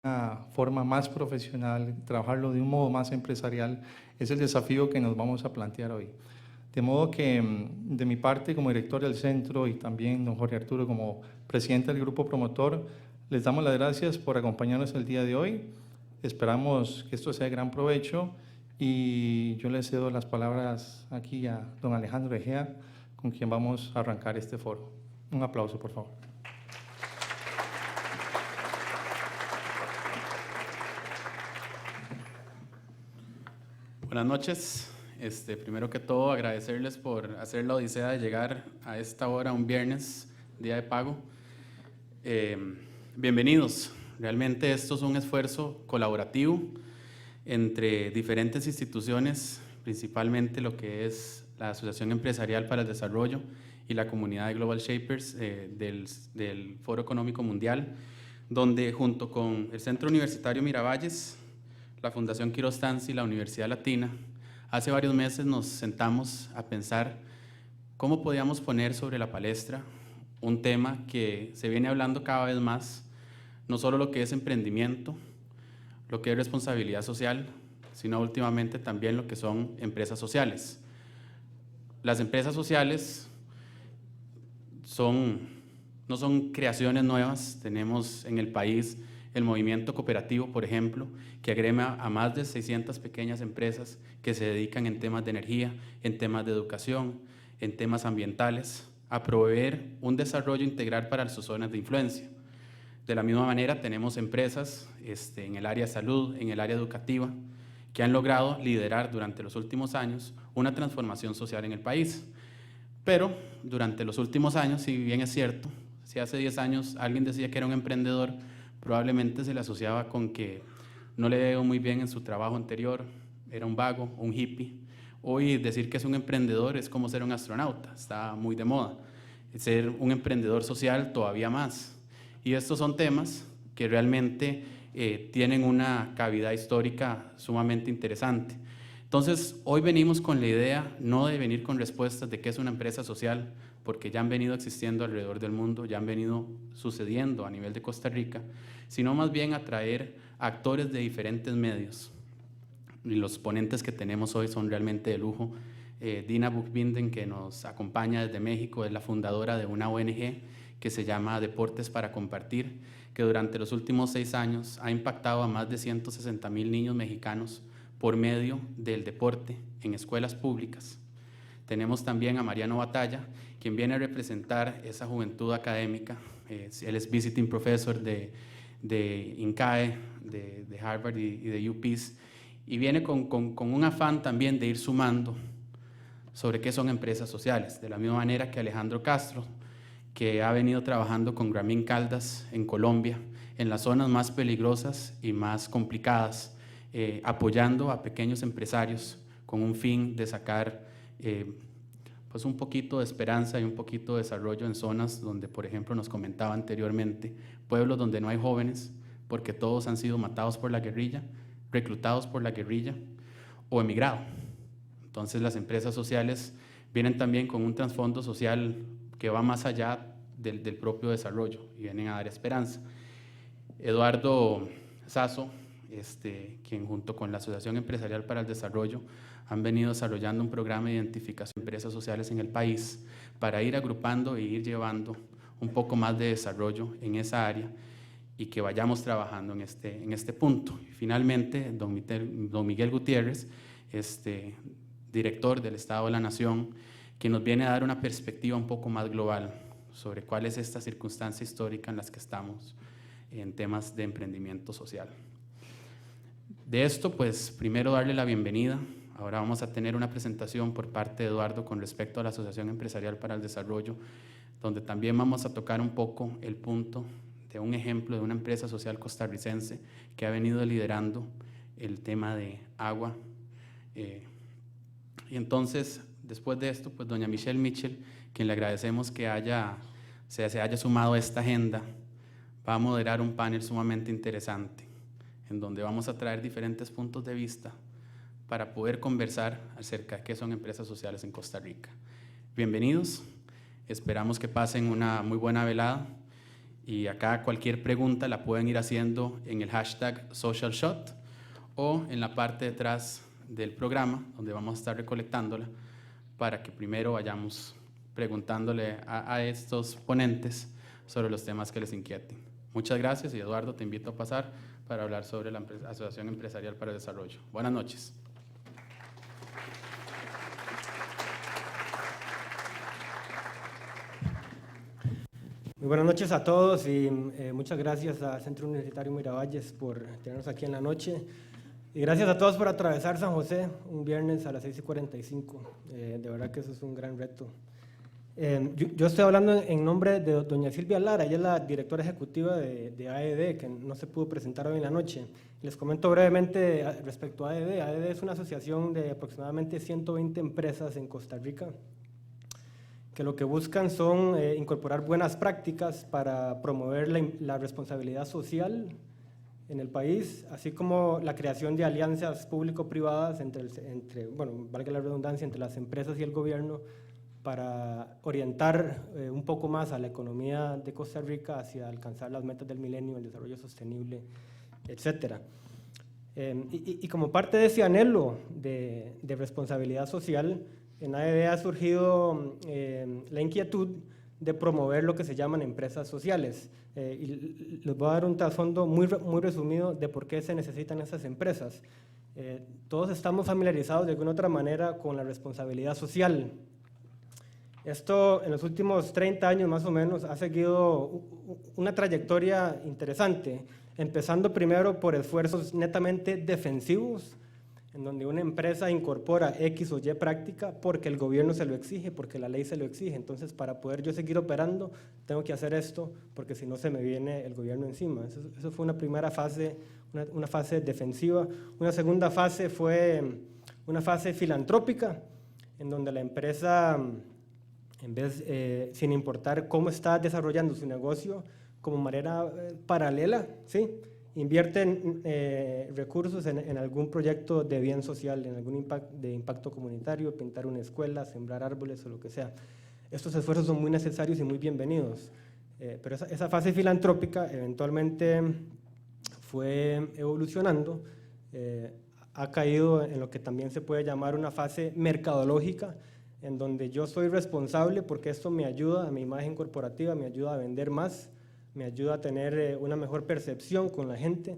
una forma más profesional, trabajarlo de un modo más empresarial, es el desafío que nos vamos a plantear hoy. De modo que, de mi parte, como director del centro y también don Jorge Arturo como presidente del grupo promotor, les damos las gracias por acompañarnos el día de hoy. Esperamos que esto sea de gran provecho y yo le cedo las palabras aquí a don Alejandro Egea, con quien vamos a arrancar este foro. Un aplauso, por favor. Buenas noches. Primero que todo, agradecerles por hacer la odisea de llegar a esta hora, un viernes, día de pago. Bienvenidos. Realmente esto es un esfuerzo colaborativo entre diferentes instituciones, principalmente lo que es la Asociación Empresarial para el Desarrollo y la comunidad de Global Shapers del Foro Económico Mundial, donde junto con el Centro Universitario Miravalles, la Fundación Quirós Tanzi y la Universidad Latina, hace varios meses nos sentamos a pensar cómo podíamos poner sobre la palestra un tema que se viene hablando cada vez más, no solo lo que es emprendimiento, lo que es responsabilidad social, sino últimamente también lo que son empresas sociales. Las empresas sociales no son creaciones nuevas. Tenemos en el país el movimiento cooperativo, por ejemplo, que agrega a más de 600 pequeñas empresas que se dedican en temas de energía, en temas de educación, en temas ambientales, a proveer un desarrollo integral para sus zonas de influencia. De la misma manera, tenemos empresas en el área de salud, en el área educativa, que han logrado liderar durante los últimos años una transformación social en el país. Pero durante los últimos años, si bien es cierto, si hace 10 años alguien decía que era un emprendedor, probablemente se le asociaba con que no le veo muy bien en su trabajo anterior, era un vago, un hippie. Hoy decir que es un emprendedor es como ser un astronauta, está muy de moda. Ser un emprendedor social todavía más. Y estos son temas que realmente tienen una cavidad histórica sumamente interesante. Entonces, hoy venimos con la idea no de venir con respuestas de qué es una empresa social, porque ya han venido existiendo alrededor del mundo, ya han venido sucediendo a nivel de Costa Rica, sino más bien a traer actores de diferentes medios. Y los ponentes que tenemos hoy son realmente de lujo. Dina Buchbinden, que nos acompaña desde México, es la fundadora de una ONG que se llama Deportes para Compartir, que durante los últimos 6 años ha impactado a más de 160,000 niños mexicanos por medio del deporte en escuelas públicas. Tenemos también a Mariano Batalla, quien viene a representar esa juventud académica. Él es visiting professor de INCAE, de Harvard y de UPeace, y viene con un afán también de ir sumando sobre qué son empresas sociales, de la misma manera que Alejandro Castro, que ha venido trabajando con Grameen Caldas en Colombia, en las zonas más peligrosas y más complicadas, apoyando a pequeños empresarios con un fin de sacar pues un poquito de esperanza y un poquito de desarrollo en zonas donde, por ejemplo, nos comentaba anteriormente, pueblos donde no hay jóvenes porque todos han sido matados por la guerrilla, reclutados por la guerrilla o emigrado. Entonces las empresas sociales vienen también con un trasfondo social que va más allá del propio desarrollo y vienen a dar esperanza. Eduardo Sasso, quien junto con la Asociación Empresarial para el Desarrollo han venido desarrollando un programa de identificación de empresas sociales en el país para ir agrupando e ir llevando un poco más de desarrollo en esa área y que vayamos trabajando en este punto. Y finalmente, don Miguel Gutiérrez, director del Estado de la Nación, que nos viene a dar una perspectiva un poco más global sobre cuál es esta circunstancia histórica en las que estamos en temas de emprendimiento social. De esto, pues, primero darle la bienvenida. Ahora vamos a tener una presentación por parte de Eduardo con respecto a la Asociación Empresarial para el Desarrollo, donde también vamos a tocar un poco el punto de un ejemplo de una empresa social costarricense que ha venido liderando el tema de agua. Y entonces, después de esto, pues doña Michelle Mitchell, quien le agradecemos que se haya sumado a esta agenda, va a moderar un panel sumamente interesante, en donde vamos a traer diferentes puntos de vista para poder conversar acerca de qué son empresas sociales en Costa Rica. Bienvenidos, esperamos que pasen una muy buena velada Y acá cualquier pregunta la pueden ir haciendo en el hashtag SocialShot o en la parte de atrás del programa, donde vamos a estar recolectándola, para que primero vayamos preguntándole a estos ponentes sobre los temas que les inquieten. Muchas gracias y Eduardo, te invito a pasar para hablar sobre la Asociación Empresarial para el Desarrollo. Buenas noches. Muy buenas noches a todos y muchas gracias al Centro Universitario Miravalles por tenernos aquí en la noche. Y gracias a todos por atravesar San José un viernes a las 6:45. De verdad que eso es un gran reto. Yo estoy hablando en nombre de doña Silvia Lara, ella es la directora ejecutiva de AED, que no se pudo presentar hoy en la noche. Les comento brevemente respecto a AED. AED es una asociación de aproximadamente 120 empresas en Costa Rica, que lo que buscan son incorporar buenas prácticas para promover la responsabilidad social en el país, así como la creación de alianzas público-privadas valga la redundancia, entre las empresas y el gobierno para orientar un poco más a la economía de Costa Rica hacia alcanzar las metas del milenio, el desarrollo sostenible, etcétera. Y como parte de ese anhelo de responsabilidad social, en AED ha surgido la inquietud de promover lo que se llaman empresas sociales. Y les voy a dar un trasfondo muy resumido de por qué se necesitan esas empresas. Todos estamos familiarizados de alguna otra manera con la responsabilidad social. Esto en los últimos 30 años más o menos ha seguido una trayectoria interesante, empezando primero por esfuerzos netamente defensivos, en donde una empresa incorpora X o Y práctica porque el gobierno se lo exige, porque la ley se lo exige. Entonces, para poder yo seguir operando, tengo que hacer esto, porque si no se me viene el gobierno encima. Eso fue una primera fase, una fase defensiva. Una segunda fase fue una fase filantrópica, en donde la empresa, sin importar cómo está desarrollando su negocio, como manera paralela, ¿sí?, invierten recursos en algún proyecto de bien social, en algún impacto comunitario, pintar una escuela, sembrar árboles o lo que sea. Estos esfuerzos son muy necesarios y muy bienvenidos, pero esa fase filantrópica eventualmente fue evolucionando, ha caído en lo que también se puede llamar una fase mercadológica, en donde yo soy responsable porque esto me ayuda a mi imagen corporativa, me ayuda a vender más, me ayuda a tener una mejor percepción con la gente,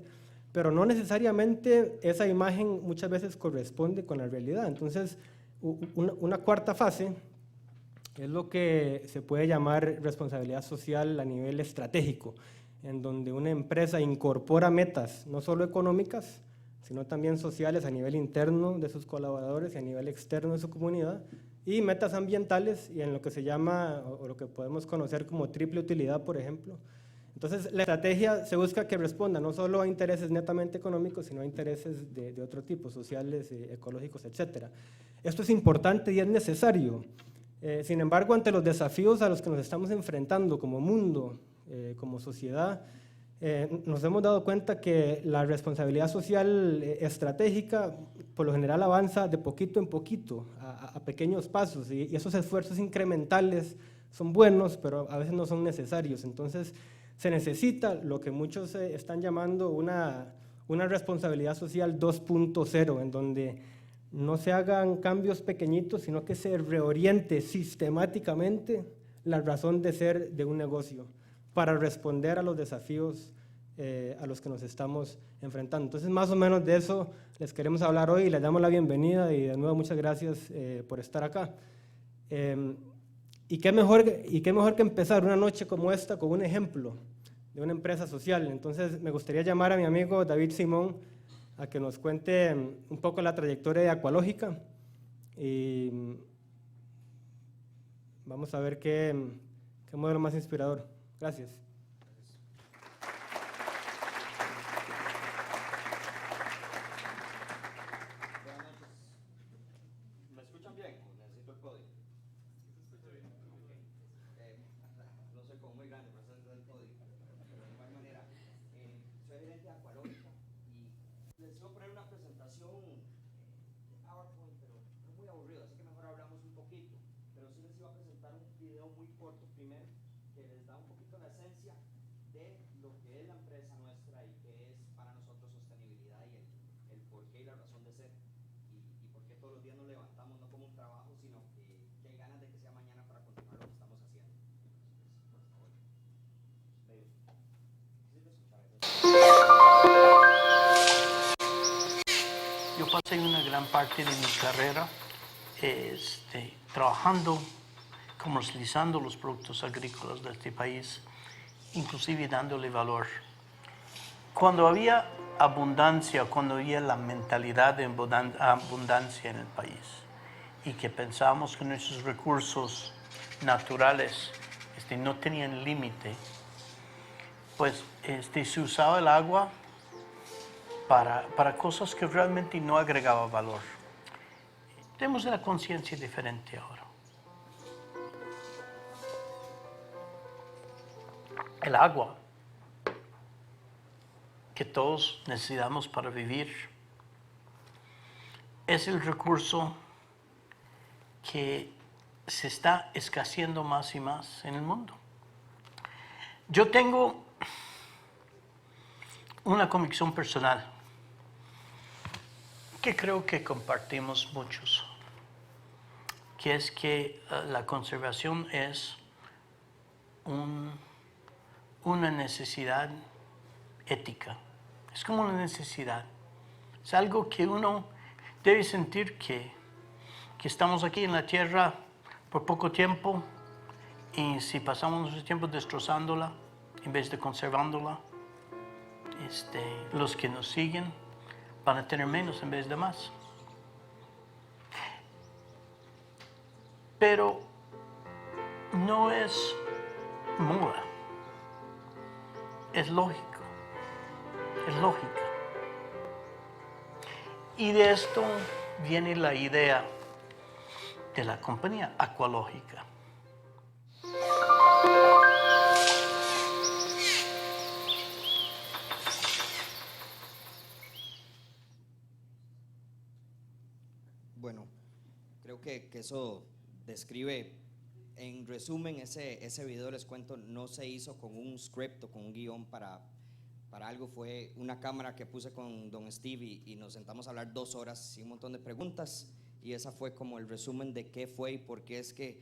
pero no necesariamente esa imagen muchas veces corresponde con la realidad. Entonces, una cuarta fase es lo que se puede llamar responsabilidad social a nivel estratégico, en donde una empresa incorpora metas no solo económicas, sino también sociales a nivel interno de sus colaboradores y a nivel externo de su comunidad, y metas ambientales y en lo que se llama, o lo que podemos conocer como triple utilidad, por ejemplo. Entonces, la estrategia se busca que responda no solo a intereses netamente económicos, sino a intereses de otro tipo, sociales, ecológicos, etc. Esto es importante y es necesario. Sin embargo, ante los desafíos a los que nos estamos enfrentando como mundo, como sociedad, nos hemos dado cuenta que la responsabilidad social estratégica por lo general avanza de poquito en poquito, a pequeños pasos, y esos esfuerzos incrementales son buenos, pero a veces no son necesarios. Entonces, se necesita lo que muchos están llamando una responsabilidad social 2.0, en donde no se hagan cambios pequeñitos, sino que se reoriente sistemáticamente la razón de ser de un negocio para responder a los desafíos a los que nos estamos enfrentando. Entonces, más o menos de eso les queremos hablar hoy y les damos la bienvenida y de nuevo muchas gracias por estar acá. Y qué mejor que empezar una noche como esta con un ejemplo de una empresa social. Entonces, me gustaría llamar a mi amigo David Simón a que nos cuente un poco la trayectoria de Aqualógica y vamos a ver qué modelo más inspirador. Gracias. ¿Me escuchan bien? Necesito el código. No soy como muy grande, pero necesito el código. Pero de igual manera, soy gerente de Aqualógica y les iba a poner una presentación de PowerPoint, pero es muy aburrido, así que mejor hablamos un poquito. Pero sí les iba a presentar un video muy corto primero, que les da un poquito la esencia de lo que es la empresa nuestra y qué es para nosotros sostenibilidad y el por qué y la razón de ser y por qué todos los días nos levantamos no como un trabajo, sino que hay ganas de que sea mañana para continuar lo que estamos haciendo. Por favor. Yo pasé una gran parte de mi carrera trabajando, comercializando los productos agrícolas de este país, inclusive dándole valor. Cuando había abundancia, cuando había la mentalidad de abundancia en el país y que pensábamos que nuestros recursos naturales no tenían límite, pues se usaba el agua para cosas que realmente no agregaban valor. Tenemos una conciencia diferente ahora. El agua que todos necesitamos para vivir es el recurso que se está escaseando más y más en el mundo. Yo tengo una convicción personal que creo que compartimos muchos, que es que la conservación es una necesidad ética. Es como una necesidad. Es algo que uno debe sentir que estamos aquí en la tierra por poco tiempo y si pasamos nuestro tiempo destrozándola en vez de conservándola, los que nos siguen van a tener menos en vez de más. Pero no es moda, es lógico, es lógica. Y de esto viene la idea de la compañía Aqualógica. Bueno, creo que eso describe, en resumen, ese video, les cuento, no se hizo con un script o con un guión para algo, fue una cámara que puse con don Steve y nos sentamos a hablar 2 horas y un montón de preguntas, y esa fue como el resumen de qué fue y por qué es que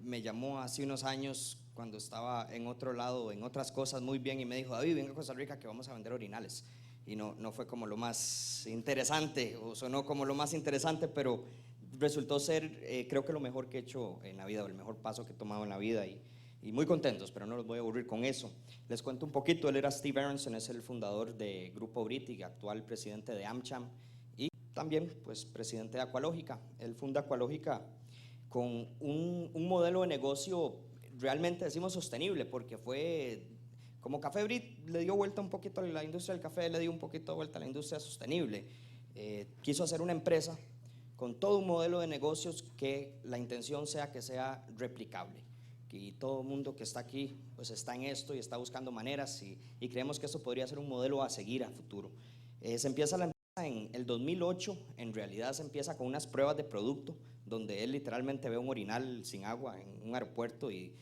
me llamó hace unos años cuando estaba en otro lado, en otras cosas muy bien, y me dijo: David, venga a Costa Rica que vamos a vender orinales. Y no fue como lo más interesante, o sonó como lo más interesante, pero resultó ser, creo que lo mejor que he hecho en la vida, o el mejor paso que he tomado en la vida, y muy contentos, pero no los voy a aburrir con eso. Les cuento un poquito. Él era Steve Aronson, es el fundador de Grupo Briti, actual presidente de AmCham, y también pues presidente de Aqualógica. Él funda Aqualógica con un modelo de negocio realmente, decimos, sostenible, porque fue como Café Brit le dio vuelta un poquito a la industria del café, le dio un poquito de vuelta a la industria sostenible. Quiso hacer una empresa con todo un modelo de negocios que la intención sea que sea replicable, y todo el mundo que está aquí pues está en esto y está buscando maneras, y creemos que esto podría ser un modelo a seguir a futuro. Se empieza la empresa en el 2008, en realidad se empieza con unas pruebas de producto, donde él literalmente ve un orinal sin agua en un aeropuerto y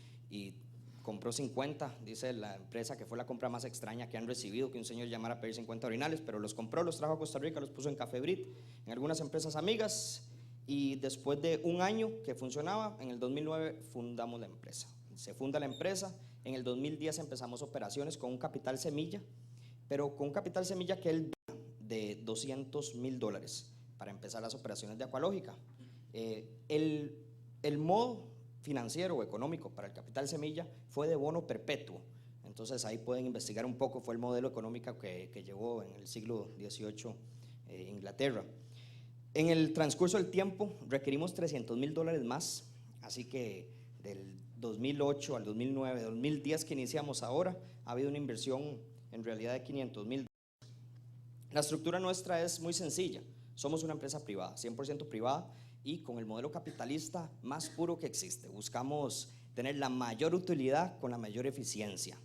compró 50, dice la empresa que fue la compra más extraña que han recibido, que un señor llamara a pedir 50 orinales, pero los compró, los trajo a Costa Rica, los puso en Café Brit, en algunas empresas amigas, y después de un año que funcionaba, en el 2009 fundamos la empresa. Se funda la empresa, en el 2010 empezamos operaciones con un capital semilla, pero con un capital semilla que él de $200,000 para empezar las operaciones de Aqualógica. El modo financiero o económico para el capital semilla fue de bono perpetuo. Entonces ahí pueden investigar un poco, fue el modelo económico que llevó en el siglo XVIII Inglaterra. En el transcurso del tiempo requerimos $300,000 más, así que del 2008 al 2009, 2010 que iniciamos ahora, ha habido una inversión en realidad de $500,000. La estructura nuestra es muy sencilla, somos una empresa privada, 100% privada, y con el modelo capitalista más puro que existe. Buscamos tener la mayor utilidad con la mayor eficiencia,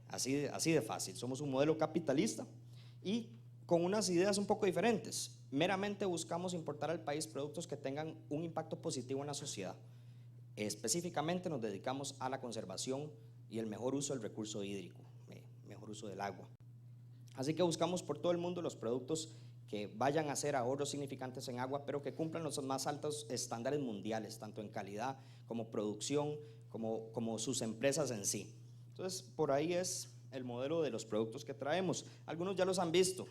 así de fácil. Somos un modelo capitalista y con unas ideas un poco diferentes. Meramente buscamos importar al país productos que tengan un impacto positivo en la sociedad. Específicamente nos dedicamos a la conservación y el mejor uso del recurso hídrico. mejor uso del agua. Así que buscamos por todo el mundo los productos que vayan a hacer ahorros significantes en agua, pero que cumplan los más altos estándares mundiales, tanto en calidad como producción, como sus empresas en sí. Entonces, por ahí es el modelo de los productos que traemos. Algunos ya los han visto,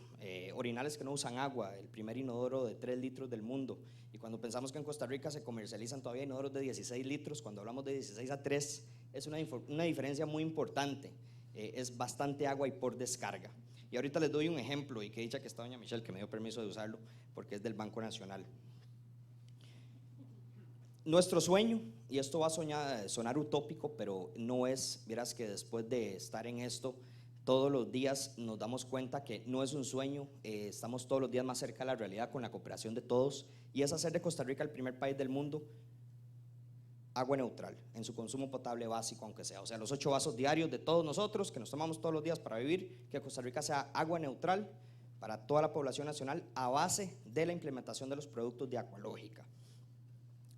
orinales que no usan agua, el primer inodoro de 3 litros del mundo. Y cuando pensamos que en Costa Rica se comercializan todavía inodoros de 16 litros, cuando hablamos de 16 a 3, es una diferencia muy importante. Es bastante agua y por descarga. Y ahorita les doy un ejemplo, y que dicha que está doña Michelle, que me dio permiso de usarlo, porque es del Banco Nacional. Nuestro sueño, y esto va a sonar utópico, pero no es, verás que después de estar en esto todos los días nos damos cuenta que no es un sueño, estamos todos los días más cerca de la realidad con la cooperación de todos, y es hacer de Costa Rica el primer país del mundo agua neutral en su consumo potable básico, aunque sea, o sea, los 8 vasos diarios de todos nosotros que nos tomamos todos los días para vivir, que Costa Rica sea agua neutral para toda la población nacional a base de la implementación de los productos de Aqualógica.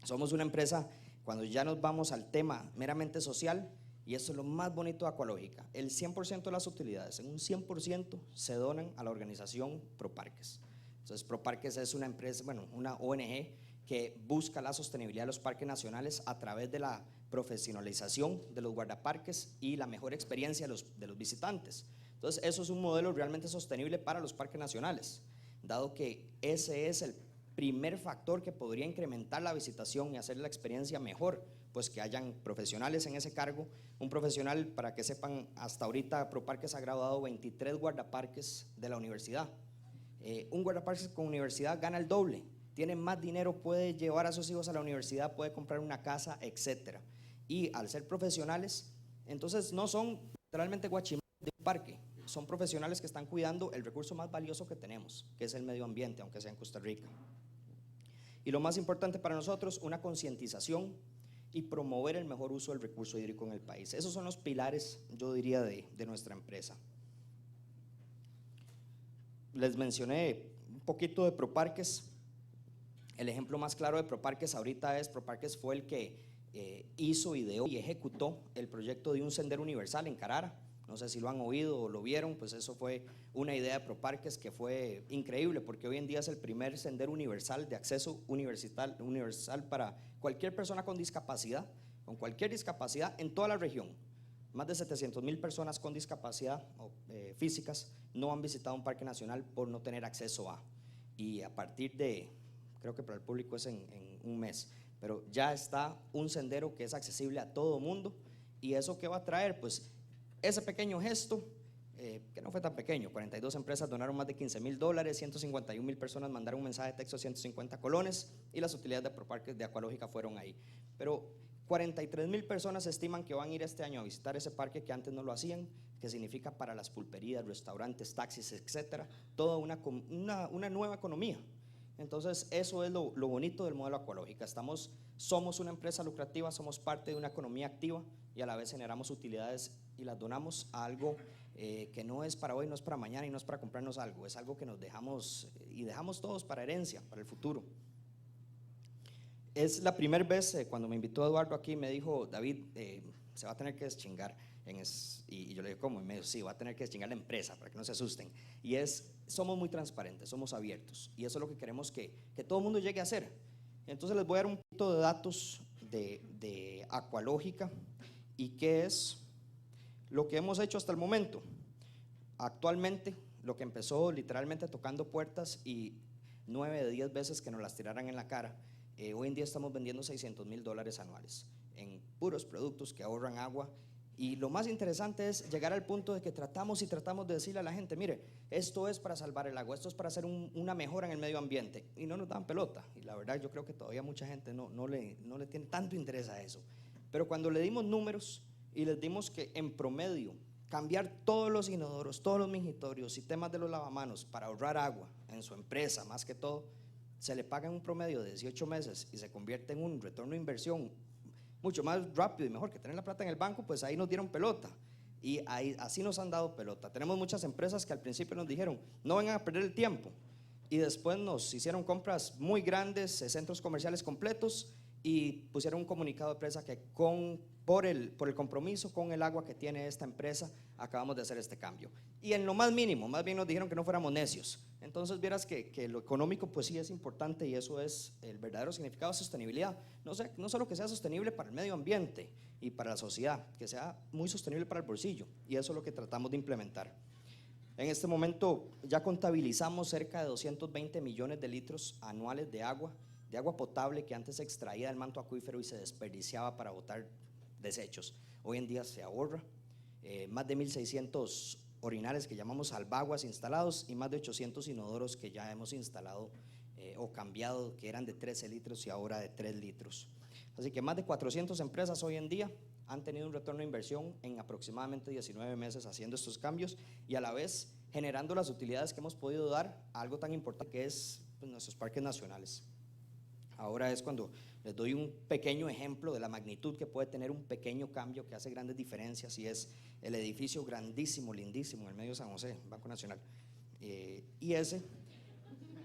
Somos una empresa, cuando ya nos vamos al tema meramente social, y esto es lo más bonito de Aqualógica, el 100% de las utilidades, en un 100% se donan a la organización ProParques. Entonces ProParques es una empresa, bueno, una ONG que busca la sostenibilidad de los parques nacionales a través de la profesionalización de los guardaparques y la mejor experiencia de los visitantes. Entonces eso es un modelo realmente sostenible para los parques nacionales, dado que ese es el primer factor que podría incrementar la visitación y hacer la experiencia mejor, pues que hayan profesionales en ese cargo. Un profesional, para que sepan, hasta ahorita ProParques ha graduado 23 guardaparques de la universidad. Un guardaparques con universidad gana el doble, tiene más dinero, puede llevar a sus hijos a la universidad, puede comprar una casa, etc. Y al ser profesionales, entonces no son literalmente guachimanes de un parque, son profesionales que están cuidando el recurso más valioso que tenemos, que es el medio ambiente, aunque sea en Costa Rica. Y lo más importante para nosotros, una concientización y promover el mejor uso del recurso hídrico en el país. Esos son los pilares, yo diría, de nuestra empresa. Les mencioné un poquito de ProParques. El ejemplo más claro de ProParques ahorita es, ProParques fue el que hizo, ideó y ejecutó el proyecto de un sendero universal en Carara. No sé si lo han oído o lo vieron, pues eso fue una idea de ProParques que fue increíble, porque hoy en día es el primer sendero universal de acceso universal para cualquier persona con discapacidad, en toda la región. Más de 700,000 personas con discapacidad físicas no han visitado un parque nacional por no tener acceso a. Y a partir de, creo que para el público es en un mes, pero ya está un sendero que es accesible a todo mundo. ¿Y eso qué va a traer? Pues ese pequeño gesto, que no fue tan pequeño, 42 empresas donaron más de $15,000, 151,000 personas mandaron un mensaje de texto a 150 colones y las utilidades de ProParques de Aqualógica fueron ahí. Pero 43,000 personas estiman que van a ir este año a visitar ese parque que antes no lo hacían, que significa para las pulperías, restaurantes, taxis, etcétera, toda una nueva economía. Entonces eso es lo bonito del modelo Aqualógica. Somos una empresa lucrativa, somos parte de una economía activa y a la vez generamos utilidades y las donamos a algo que no es para hoy, no es para mañana y no es para comprarnos algo, es algo que nos dejamos y dejamos todos para herencia, para el futuro. Es la primera vez cuando me invitó Eduardo aquí, me dijo, David, se va a tener que deschingar. Y yo le digo, ¿cómo? Y me dijo, sí, va a tener que deschingar la empresa para que no se asusten. Y somos muy transparentes, somos abiertos y eso es lo que queremos que todo el mundo llegue a hacer. Entonces les voy a dar un poquito de datos de Aqualógica y qué es lo que hemos hecho hasta el momento. Actualmente, lo que empezó literalmente tocando puertas y 9 de 10 veces que nos las tiraran en la cara, hoy en día estamos vendiendo $600,000 anuales en puros productos que ahorran agua. Y lo más interesante es llegar al punto de que tratamos de decirle a la gente, mire, esto es para salvar el agua, esto es para hacer una mejora en el medio ambiente, y no nos dan pelota. Y la verdad yo creo que todavía mucha gente no le tiene tanto interés a eso. Pero cuando le dimos números y les dimos que en promedio cambiar todos los inodoros, todos los mingitorios, sistemas de los lavamanos para ahorrar agua en su empresa, más que todo, se le paga en un promedio de 18 meses y se convierte en un retorno de inversión mucho más rápido y mejor que tener la plata en el banco, pues ahí nos dieron pelota. Y así nos han dado pelota. Tenemos muchas empresas que al principio nos dijeron, no vengan a perder el tiempo. Y después nos hicieron compras muy grandes, centros comerciales completos, y pusieron un comunicado de prensa que con por el compromiso con el agua que tiene esta empresa, acabamos de hacer este cambio. Y en lo más mínimo, más bien nos dijeron que no fuéramos necios. Entonces vieras que lo económico pues sí es importante, y eso es el verdadero significado de sostenibilidad. No solo que sea sostenible para el medio ambiente y para la sociedad, que sea muy sostenible para el bolsillo, y eso es lo que tratamos de implementar. En este momento ya contabilizamos cerca de 220 millones de litros anuales de agua potable que antes se extraía del manto acuífero y se desperdiciaba para botar desechos. Hoy en día se ahorra, más de 1.600 orinales que llamamos salvaguas instalados y más de 800 inodoros que ya hemos instalado o cambiado, que eran de 13 litros y ahora de 3 litros. Así que más de 400 empresas hoy en día han tenido un retorno de inversión en aproximadamente 19 meses haciendo estos cambios y a la vez generando las utilidades que hemos podido dar a algo tan importante que es pues, nuestros parques nacionales. Ahora es cuando les doy un pequeño ejemplo de la magnitud que puede tener un pequeño cambio que hace grandes diferencias, y es el edificio grandísimo, lindísimo en el medio de San José, Banco Nacional. Y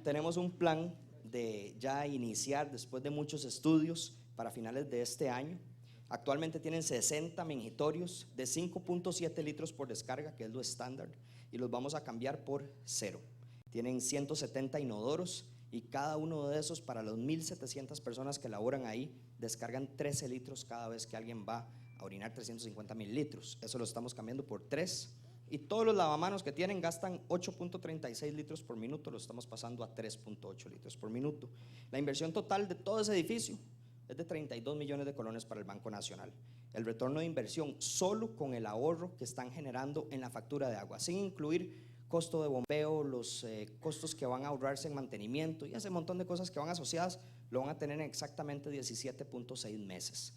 tenemos un plan de ya iniciar después de muchos estudios para finales de este año. Actualmente tienen 60 mingitorios de 5.7 litros por descarga, que es lo estándar, y los vamos a cambiar por 0. Tienen 170 inodoros y cada uno de esos, para las 1.700 personas que laboran ahí, descargan 13 litros cada vez que alguien va a orinar 350 mililitros. Eso lo estamos cambiando por 3. Y todos los lavamanos que tienen gastan 8.36 litros por minuto, lo estamos pasando a 3.8 litros por minuto. La inversión total de todo ese edificio es de 32 millones de colones para el Banco Nacional. El retorno de inversión solo con el ahorro que están generando en la factura de agua, sin incluir costo de bombeo, los costos que van a ahorrarse en mantenimiento y ese montón de cosas que van asociadas, lo van a tener en exactamente 17.6 meses.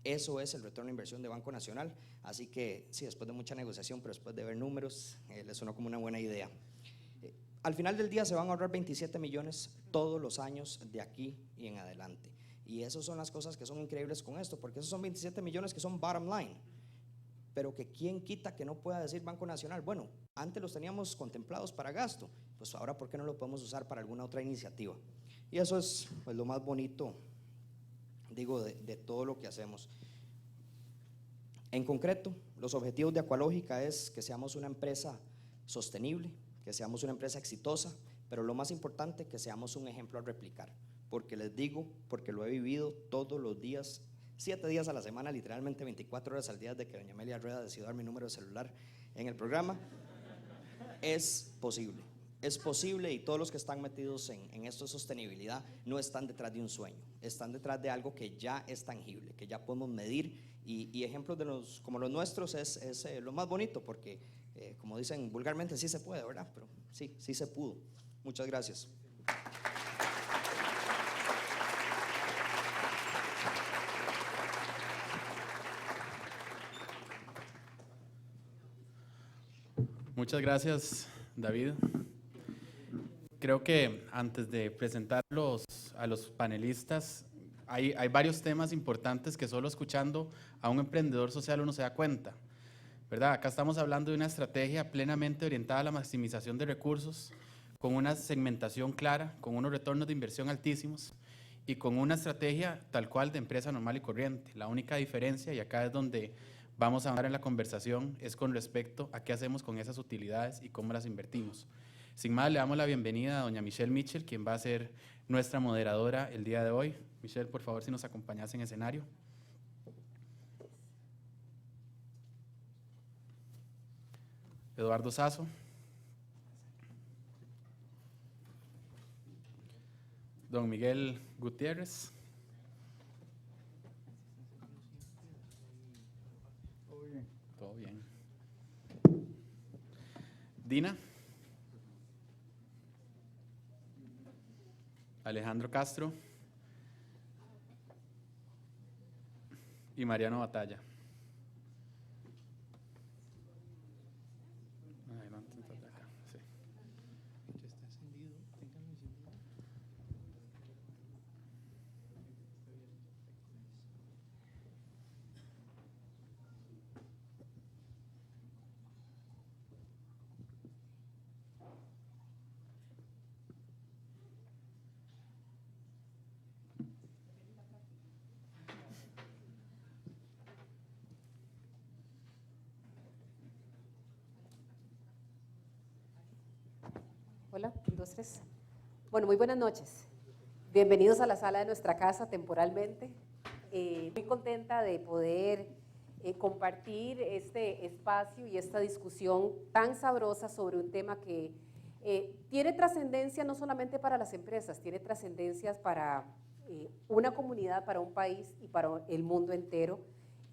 Eso es el retorno de inversión de Banco Nacional. Así que sí, después de mucha negociación, pero después de ver números, les sonó como una buena idea. Al final del día se van a ahorrar 27 millones todos los años de aquí y en adelante. Y esas son las cosas que son increíbles con esto, porque esos son 27 millones que son bottom line. Pero que quién quita que no pueda decir Banco Nacional, bueno, antes los teníamos contemplados para gasto, pues ahora ¿por qué no lo podemos usar para alguna otra iniciativa? Y eso es pues, lo más bonito, digo, de todo lo que hacemos. En concreto, los objetivos de Aqualógica es que seamos una empresa sostenible, que seamos una empresa exitosa, pero lo más importante, que seamos un ejemplo a replicar. Porque les digo, porque lo he vivido todos los días, 7 días a la semana, literalmente 24 horas al día, desde que doña Amelia Rueda decidió dar mi número de celular en el programa. Es posible, y todos los que están metidos en esto de sostenibilidad no están detrás de un sueño, están detrás de algo que ya es tangible, que ya podemos medir, y ejemplos como los nuestros es lo más bonito, porque como dicen vulgarmente, sí se puede, ¿verdad? Pero sí se pudo. Muchas gracias. Muchas gracias, David. Creo que antes de presentarlos a los panelistas, hay varios temas importantes que solo escuchando a un emprendedor social uno se da cuenta, ¿verdad? Acá estamos hablando de una estrategia plenamente orientada a la maximización de recursos, con una segmentación clara, con unos retornos de inversión altísimos y con una estrategia tal cual de empresa normal y corriente. La única diferencia, y acá es donde vamos a hablar en la conversación, es con respecto a qué hacemos con esas utilidades y cómo las invertimos. Sin más, le damos la bienvenida a doña Michelle Mitchell, quien va a ser nuestra moderadora el día de hoy. Michelle, por favor, si nos acompañas en escenario. Eduardo Sazo. Don Miguel Gutiérrez. Todo bien. Dina. Alejandro Castro. Y Mariano Batalla. Hola, 1, 2, 3. Bueno, muy buenas noches. Bienvenidos a la sala de nuestra casa temporalmente. Muy contenta de poder compartir este espacio y esta discusión tan sabrosa sobre un tema que tiene trascendencia no solamente para las empresas, tiene trascendencias para una comunidad, para un país y para el mundo entero,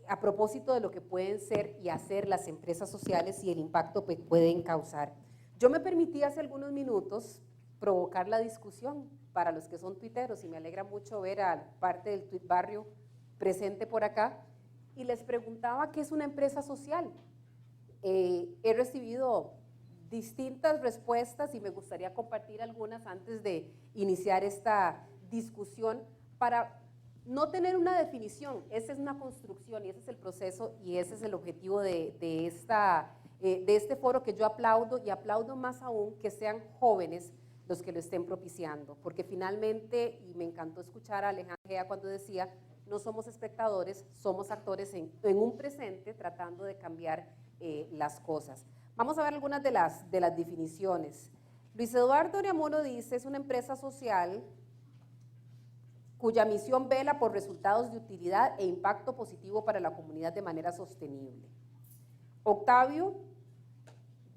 a propósito de lo que pueden ser y hacer las empresas sociales y el impacto que pueden causar. Yo me permití hace algunos minutos provocar la discusión para los que son tuiteros, y me alegra mucho ver a parte del Tuit Barrio presente por acá, y les preguntaba qué es una empresa social. He recibido distintas respuestas y me gustaría compartir algunas antes de iniciar esta discusión para no tener una definición. Esa es una construcción y ese es el proceso y ese es el objetivo de este foro, que yo aplaudo, y aplaudo más aún que sean jóvenes los que lo estén propiciando, porque finalmente, y me encantó escuchar a Alejandra Gea cuando decía, no somos espectadores, somos actores en un presente tratando de cambiar las cosas. Vamos a ver algunas de las definiciones. Luis Eduardo Oriamuno dice, es una empresa social cuya misión vela por resultados de utilidad e impacto positivo para la comunidad de manera sostenible. Octavio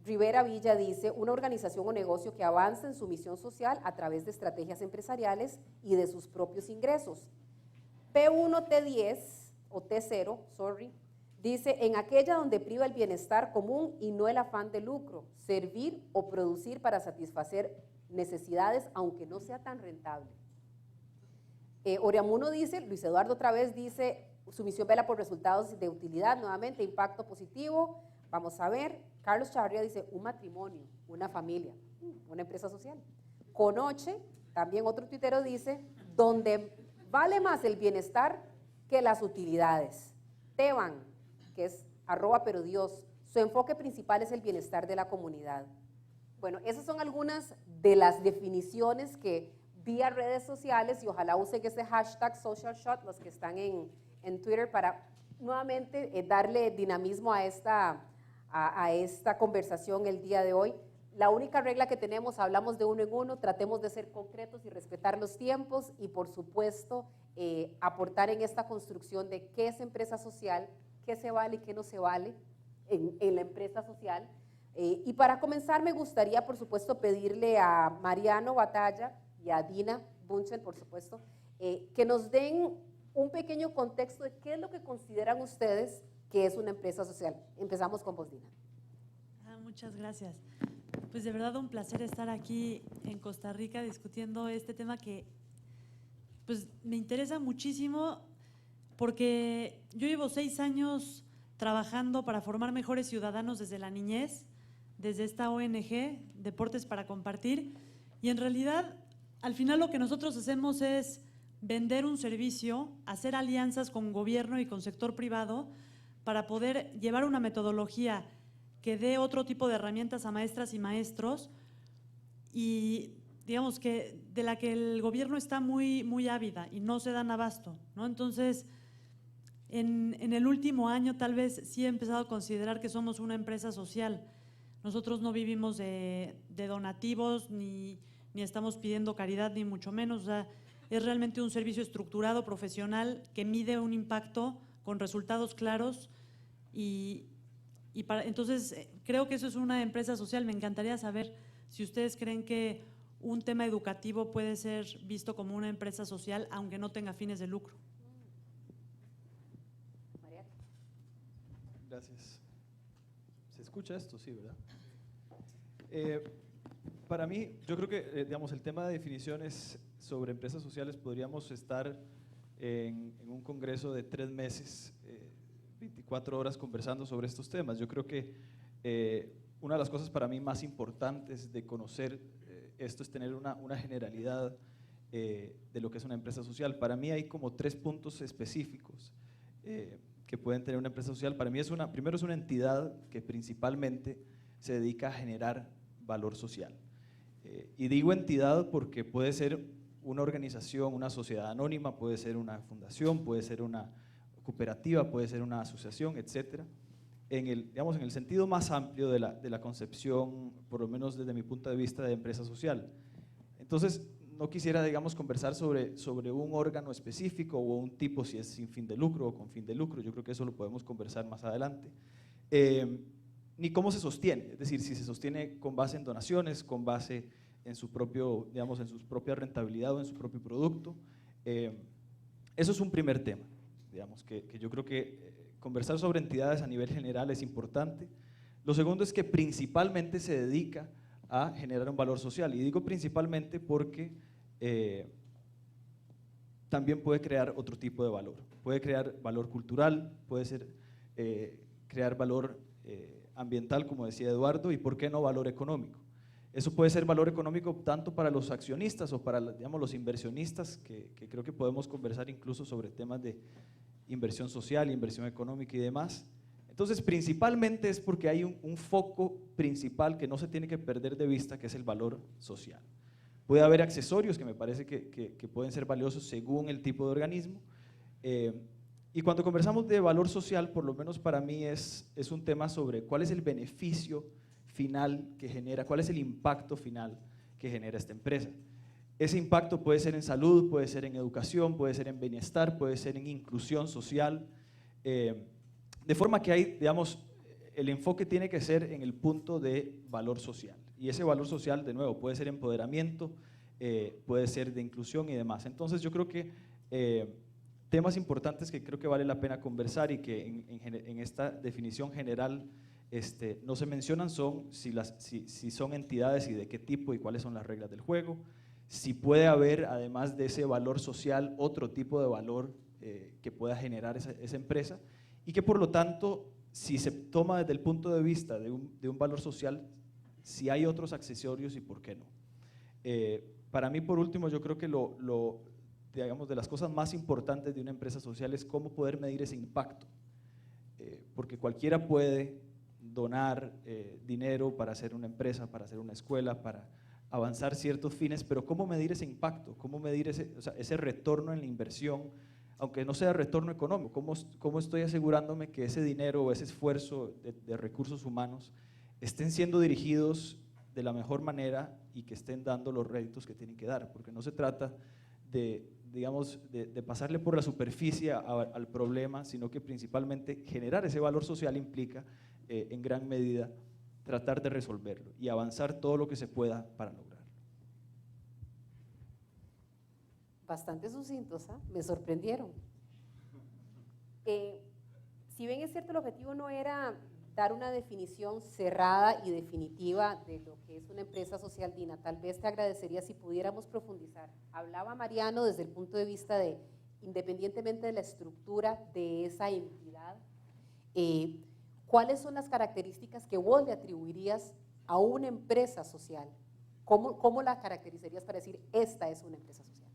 Rivera Villa dice, una organización o negocio que avanza en su misión social a través de estrategias empresariales y de sus propios ingresos. P1T10 o T0, dice, en aquella donde priva el bienestar común y no el afán de lucro, servir o producir para satisfacer necesidades, aunque no sea tan rentable. Oriamuno dice, Luis Eduardo otra vez dice, su misión vela por resultados de utilidad, nuevamente, impacto positivo. Vamos a ver, Carlos Chavarría dice, un matrimonio, una familia, una empresa social. Conoche, también otro tuitero dice, donde vale más el bienestar que las utilidades. Teban, que es @perodios, su enfoque principal es el bienestar de la comunidad. Bueno, esas son algunas de las definiciones que vía redes sociales, y ojalá usen ese hashtag SocialShot los que están en Twitter para nuevamente darle dinamismo a esta conversación el día de hoy. La única regla que tenemos, hablamos de uno en uno, tratemos de ser concretos y respetar los tiempos y por supuesto aportar en esta construcción de qué es empresa social, qué se vale y qué no se vale en la empresa social. Y para comenzar me gustaría por supuesto pedirle a Mariano Batalla y a Dina Bunchen, por supuesto, que nos den un pequeño contexto de qué es lo que consideran ustedes que es una empresa social. Empezamos con vos, Dina. Muchas gracias. Pues de verdad un placer estar aquí en Costa Rica discutiendo este tema que pues me interesa muchísimo, porque yo llevo 6 años trabajando para formar mejores ciudadanos desde la niñez, desde esta ONG, Deportes para Compartir, y en realidad al final lo que nosotros hacemos es vender un servicio, hacer alianzas con gobierno y con sector privado para poder llevar una metodología que dé otro tipo de herramientas a maestras y maestros, y digamos que de la que el gobierno está muy ávida y no se dan abasto, ¿no? Entonces, en el último año tal vez sí he empezado a considerar que somos una empresa social. Nosotros no vivimos de donativos, ni estamos pidiendo caridad, ni mucho menos. O sea, es realmente un servicio estructurado, profesional, que mide un impacto con resultados claros entonces creo que eso es una empresa social. Me encantaría saber si ustedes creen que un tema educativo puede ser visto como una empresa social aunque no tenga fines de lucro. María. Gracias. ¿Se escucha esto? Sí, ¿verdad? Para mí, yo creo que digamos, el tema de definiciones sobre empresas sociales podríamos estar en un congreso de 3 meses, 24 horas conversando sobre estos temas. Yo creo que una de las cosas para mí más importantes de conocer esto es tener una generalidad de lo que es una empresa social. Para mí hay como 3 puntos específicos que pueden tener una empresa social. Para mí primero es una entidad que principalmente se dedica a generar valor social. Y digo entidad porque puede ser una organización, una sociedad anónima, puede ser una fundación, puede ser una cooperativa, puede ser una asociación, etc. digamos, en el sentido más amplio de la concepción, por lo menos desde mi punto de vista, de empresa social. Entonces, no quisiera, digamos, conversar sobre un órgano específico o un tipo, si es sin fin de lucro o con fin de lucro. Yo creo que eso lo podemos conversar más adelante. Ni cómo se sostiene, es decir, si se sostiene con base en donaciones, con base en su propio, digamos, en su propia rentabilidad o en su propio producto. Eso es un primer tema, digamos, que yo creo que conversar sobre entidades a nivel general es importante. Lo segundo es que principalmente se dedica a generar un valor social, y digo principalmente porque también puede crear otro tipo de valor. Puede crear valor cultural, puede ser crear valor ambiental, como decía Eduardo, y por qué no valor económico. Eso puede ser valor económico tanto para los accionistas o para, digamos, los inversionistas, que creo que podemos conversar incluso sobre temas de inversión social, inversión económica y demás. Entonces, principalmente es porque hay un foco principal que no se tiene que perder de vista, que es el valor social. Puede haber accesorios que me parece que pueden ser valiosos según el tipo de organismo. Y cuando conversamos de valor social, por lo menos para mí es un tema sobre cuál es el beneficio final que genera, cuál es el impacto final que genera esta empresa. Ese impacto puede ser en salud, puede ser en educación, puede ser en bienestar, puede ser en inclusión social, de forma que hay, digamos, el enfoque tiene que ser en el punto de valor social. Y ese valor social, de nuevo, puede ser empoderamiento, puede ser de inclusión y demás. Entonces yo creo que temas importantes que creo que vale la pena conversar y que en esta definición general no se mencionan son si son entidades y de qué tipo y cuáles son las reglas del juego, si puede haber, además de ese valor social, otro tipo de valor que pueda generar esa empresa, y que por lo tanto, si se toma desde el punto de vista de un valor social, si hay otros accesorios y por qué no. Para mí, por último, yo creo que digamos, de las cosas más importantes de una empresa social es cómo poder medir ese impacto, porque cualquiera puede donar dinero para hacer una empresa, para hacer una escuela, para avanzar ciertos fines, pero ¿cómo medir ese impacto? ¿Cómo medir ese retorno en la inversión, aunque no sea retorno económico? ¿Cómo estoy asegurándome que ese dinero o ese esfuerzo de recursos humanos estén siendo dirigidos de la mejor manera y que estén dando los réditos que tienen que dar? Porque no se trata de pasarle por la superficie al problema, sino que principalmente generar ese valor social implica en gran medida tratar de resolverlo y avanzar todo lo que se pueda para lograrlo. Bastante sucintos, ¿ah? Me sorprendieron. Si bien es cierto, el objetivo no era dar una definición cerrada y definitiva de lo que es una empresa social, Dina, tal vez te agradecería si pudiéramos profundizar. Hablaba Mariano desde el punto de vista de, independientemente de la estructura de esa entidad, ¿cuáles son las características que vos le atribuirías a una empresa social? ¿Cómo la caracterizarías para decir, esta es una empresa social?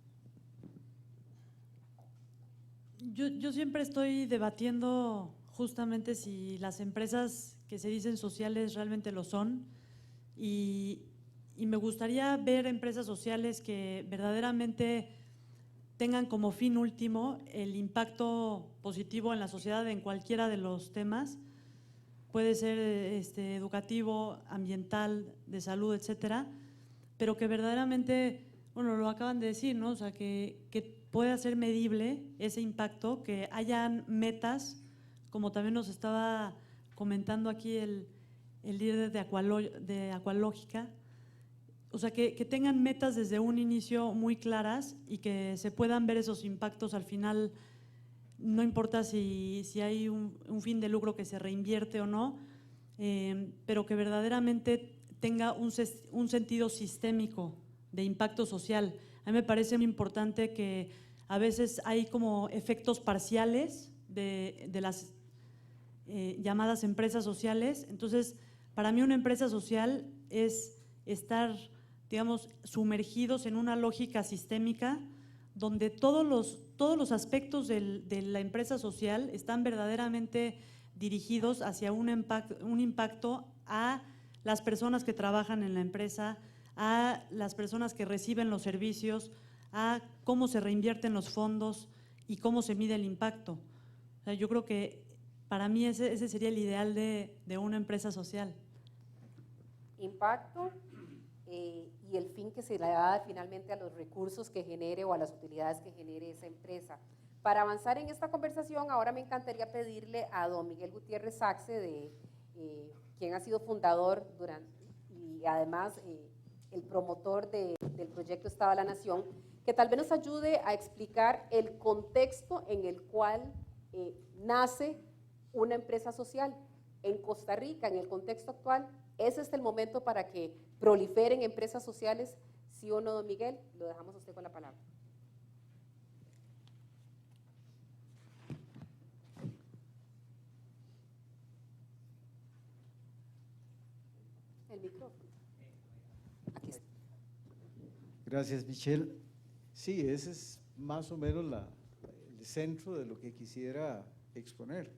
Yo siempre estoy debatiendo justamente si las empresas que se dicen sociales realmente lo son, y me gustaría ver empresas sociales que verdaderamente tengan como fin último el impacto positivo en la sociedad en cualquiera de los temas. Puede ser educativo, ambiental, de salud, etcétera, pero que verdaderamente, bueno, lo acaban de decir, ¿no? O sea, que pueda ser medible ese impacto, que hayan metas, como también nos estaba comentando aquí el líder de Aqualógica, o sea, que tengan metas desde un inicio muy claras y que se puedan ver esos impactos al final. No importa si hay un fin de lucro que se reinvierte o no, pero que verdaderamente tenga un sentido sistémico de impacto social. A mí me parece muy importante que a veces hay como efectos parciales de las llamadas empresas sociales. Entonces, para mí una empresa social es estar, digamos, sumergidos en una lógica sistémica donde todos los aspectos de la empresa social están verdaderamente dirigidos hacia un impacto a las personas que trabajan en la empresa, a las personas que reciben los servicios, a cómo se reinvierten los fondos y cómo se mide el impacto. O sea, yo creo que para mí ese sería el ideal de una empresa social. Impacto y el fin que se le da finalmente a los recursos que genere o a las utilidades que genere esa empresa. Para avanzar en esta conversación, ahora me encantaría pedirle a don Miguel Gutiérrez Saxe, quien ha sido fundador y además el promotor del proyecto Estado de la Nación, que tal vez nos ayude a explicar el contexto en el cual nace una empresa social en Costa Rica, en el contexto actual. ¿Es este el momento para que proliferen empresas sociales? ¿Sí o no, don Miguel? Lo dejamos a usted con la palabra. El micrófono. Aquí está. Gracias, Michelle. Sí, ese es más o menos el centro de lo que quisiera exponer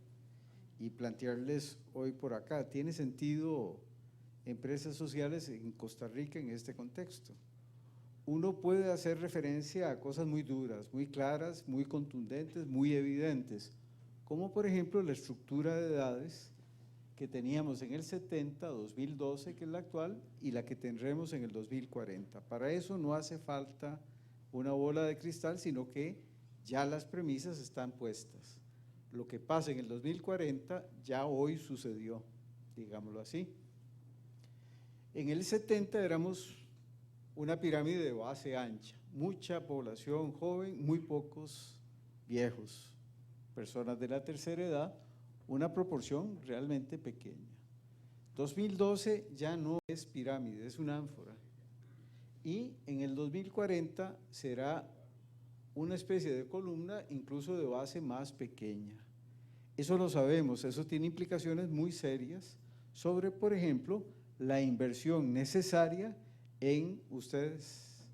y plantearles hoy por acá. ¿Tiene sentido empresas sociales en Costa Rica en este contexto? Uno puede hacer referencia a cosas muy duras, muy claras, muy contundentes, muy evidentes, como por ejemplo la estructura de edades que teníamos en el 70, 2012, que es la actual, y la que tendremos en el 2040. Para eso no hace falta una bola de cristal, sino que ya las premisas están puestas. Lo que pasa en el 2040 ya hoy sucedió, digámoslo así. En el 70 éramos una pirámide de base ancha, mucha población joven, muy pocos viejos, personas de la tercera edad, una proporción realmente pequeña. 2012 ya no es pirámide, es una ánfora. Y en el 2040 será una especie de columna, incluso de base más pequeña. Eso lo sabemos, eso tiene implicaciones muy serias sobre, por ejemplo, la inversión necesaria en ustedes.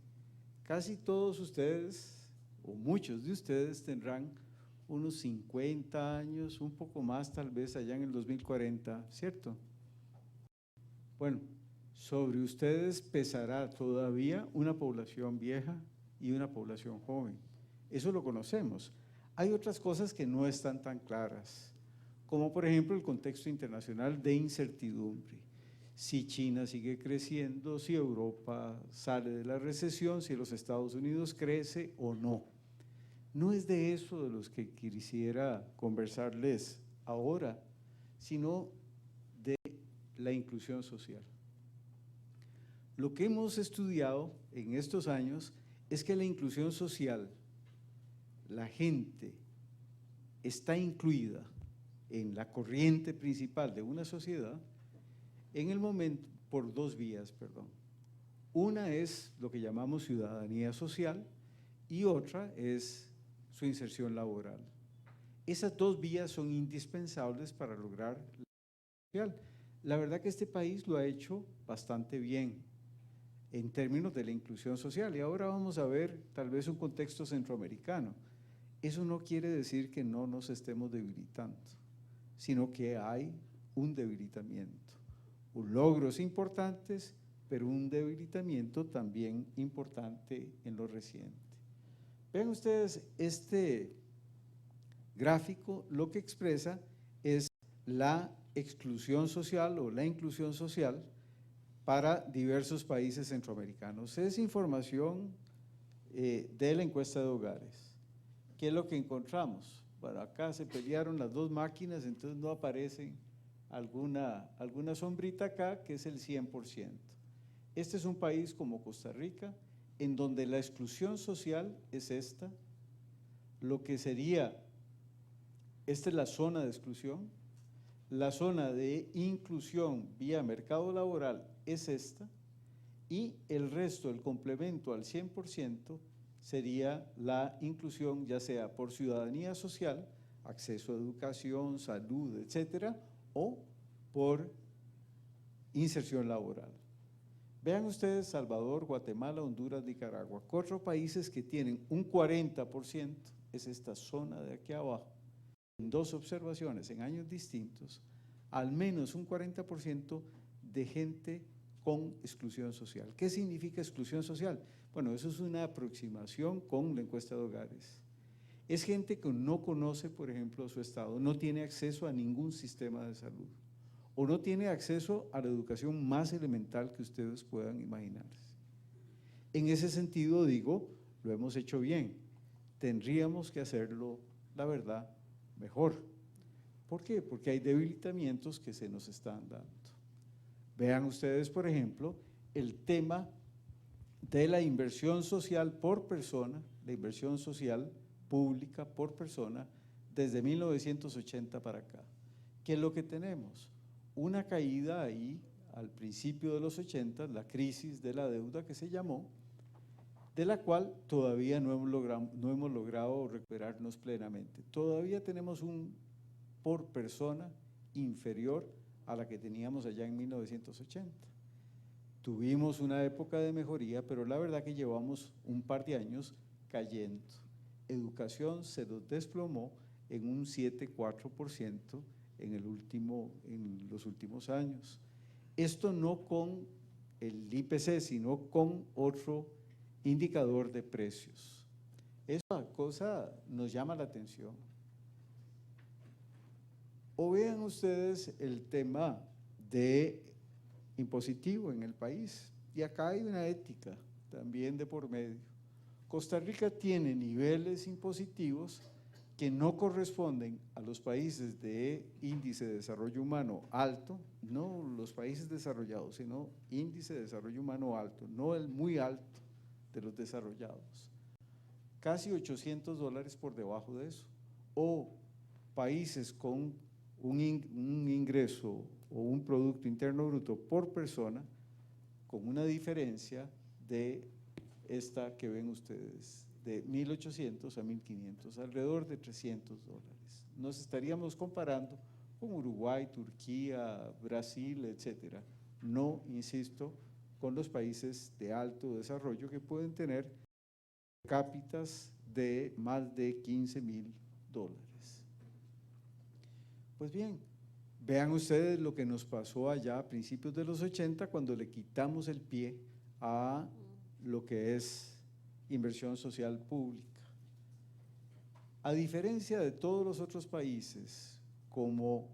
Casi todos ustedes, o muchos de ustedes, tendrán unos 50 años, un poco más tal vez allá en el 2040, ¿cierto? Bueno, sobre ustedes pesará todavía una población vieja y una población joven. Eso lo conocemos. Hay otras cosas que no están tan claras, como por ejemplo el contexto internacional de incertidumbre. Si China sigue creciendo, si Europa sale de la recesión, si los Estados Unidos crece o no. No es de eso de los que quisiera conversarles ahora, sino de la inclusión social. Lo que hemos estudiado en estos años es que la inclusión social, la gente está incluida en la corriente principal de una sociedad en el momento, por dos vías, perdón. Una es lo que llamamos ciudadanía social y otra es su inserción laboral. Esas dos vías son indispensables para lograr la inclusión social. La verdad que este país lo ha hecho bastante bien en términos de la inclusión social y ahora vamos a ver tal vez un contexto centroamericano. Eso no quiere decir que no nos estemos debilitando, sino que hay un debilitamiento, logros importantes, pero un debilitamiento también importante en lo reciente. Vean ustedes, este gráfico lo que expresa es la exclusión social o la inclusión social para diversos países centroamericanos. Es información de la encuesta de hogares. ¿Qué es lo que encontramos? Bueno, acá se pelearon las dos máquinas, entonces no aparece alguna sombrita acá, que es el 100%. Este es un país como Costa Rica, en donde la exclusión social es esta, lo que sería, esta es la zona de exclusión, la zona de inclusión vía mercado laboral es esta, y el resto, el complemento al 100%, sería la inclusión ya sea por ciudadanía social, acceso a educación, salud, etcétera, o por inserción laboral. Vean ustedes Salvador, Guatemala, Honduras, Nicaragua, 4 países que tienen un 40%, es esta zona de aquí abajo, en 2 observaciones en años distintos, al menos un 40% de gente con exclusión social. ¿Qué significa exclusión social? Bueno, eso es una aproximación con la encuesta de hogares. Es gente que no conoce, por ejemplo, su estado, no tiene acceso a ningún sistema de salud o no tiene acceso a la educación más elemental que ustedes puedan imaginarse. En ese sentido, digo, lo hemos hecho bien. Tendríamos que hacerlo, la verdad, mejor. ¿Por qué? Porque hay debilitamientos que se nos están dando. Vean ustedes, por ejemplo, el tema de la inversión social por persona, la inversión social pública por persona, desde 1980 para acá. ¿Qué es lo que tenemos? Una caída ahí, al principio de los 80, la crisis de la deuda que se llamó, de la cual todavía no hemos logrado recuperarnos plenamente. Todavía tenemos un por persona inferior a la que teníamos allá en 1980. Tuvimos una época de mejoría, pero la verdad que llevamos un par de años cayendo. Educación se nos desplomó en un 7,4% en los últimos años. Esto no con el IPC, sino con otro indicador de precios. Esa cosa nos llama la atención. O vean ustedes el tema de impositivo en el país, y acá hay una ética también de por medio. Costa Rica tiene niveles impositivos que no corresponden a los países de índice de desarrollo humano alto, no los países desarrollados, sino índice de desarrollo humano alto, no el muy alto de los desarrollados. Casi $800 por debajo de eso. O países con un ingreso o un Producto Interno Bruto por persona con una diferencia de esta que ven ustedes, de 1.800 a 1.500, alrededor de $300. Nos estaríamos comparando con Uruguay, Turquía, Brasil, etcétera. No, insisto, con los países de alto desarrollo que pueden tener cápitas de más de $15.000. Pues bien, vean ustedes lo que nos pasó allá a principios de los 80 cuando le quitamos el pie a lo que es inversión social pública. A diferencia de todos los otros países como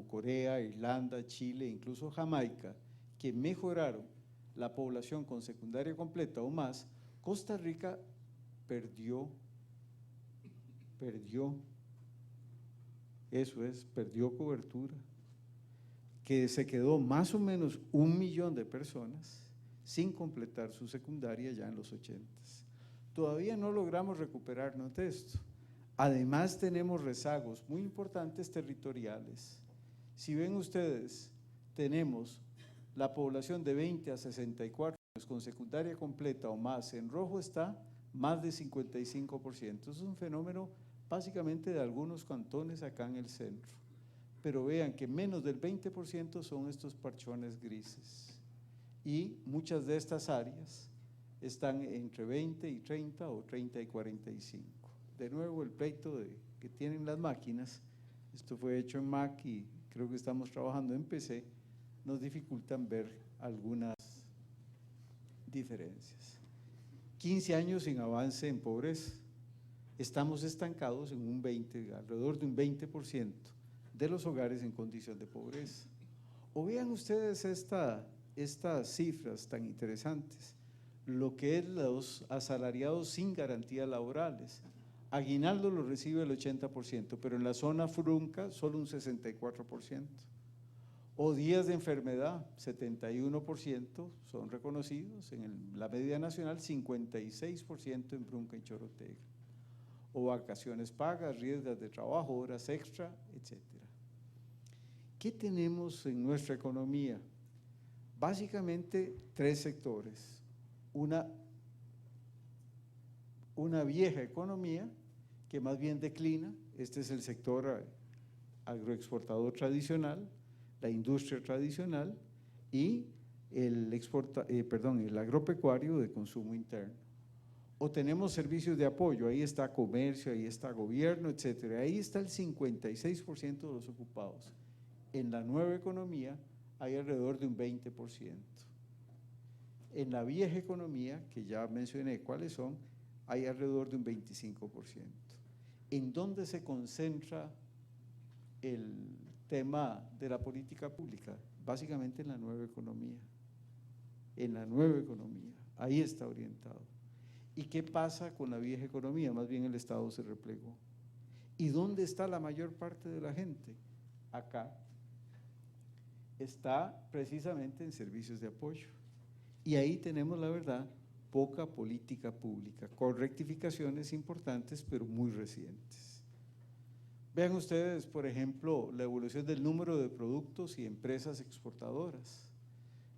Corea, Irlanda, Chile, incluso Jamaica, que mejoraron la población con secundaria completa o más, Costa Rica perdió, perdió cobertura, que se quedó más o menos 1 millón de personas sin completar su secundaria ya en los 80. Todavía no logramos recuperarnos de esto. Además tenemos rezagos muy importantes territoriales. Si ven ustedes, tenemos la población de 20 a 64 años con secundaria completa o más, en rojo está más de 55%. Es un fenómeno básicamente de algunos cantones acá en el centro. Pero vean que menos del 20% son estos parchones grises. Y muchas de estas áreas están entre 20 y 30 o 30 y 45. De nuevo, el pleito que tienen las máquinas, esto fue hecho en Mac y creo que estamos trabajando en PC, nos dificultan ver algunas diferencias. 15 años sin avance en pobreza. Estamos estancados en un 20, alrededor de un 20% de los hogares en condición de pobreza. O vean ustedes estas cifras tan interesantes, lo que es los asalariados sin garantías laborales. Aguinaldo lo recibe el 80%, pero en la zona frunca solo un 64%. O días de enfermedad, 71% son reconocidos, en la media nacional 56% en Brunca y Chorotega. O vacaciones pagas, riesgos de trabajo, horas extra, etc. ¿Qué tenemos en nuestra economía? Básicamente 3 sectores. Una vieja economía que más bien declina, este es el sector agroexportador tradicional, la industria tradicional y el agropecuario de consumo interno. O tenemos servicios de apoyo, ahí está comercio, ahí está gobierno, etcétera. Ahí está el 56% de los ocupados. En la nueva economía hay alrededor de un 20%. En la vieja economía, que ya mencioné cuáles son, hay alrededor de un 25%. ¿En dónde se concentra el tema de la política pública? Básicamente en la nueva economía. En la nueva economía, ahí está orientado. ¿Y qué pasa con la vieja economía? Más bien el Estado se replegó. ¿Y dónde está la mayor parte de la gente? Acá. Está precisamente en servicios de apoyo. Y ahí tenemos, la verdad, poca política pública, con rectificaciones importantes, pero muy recientes. Vean ustedes, por ejemplo, la evolución del número de productos y empresas exportadoras.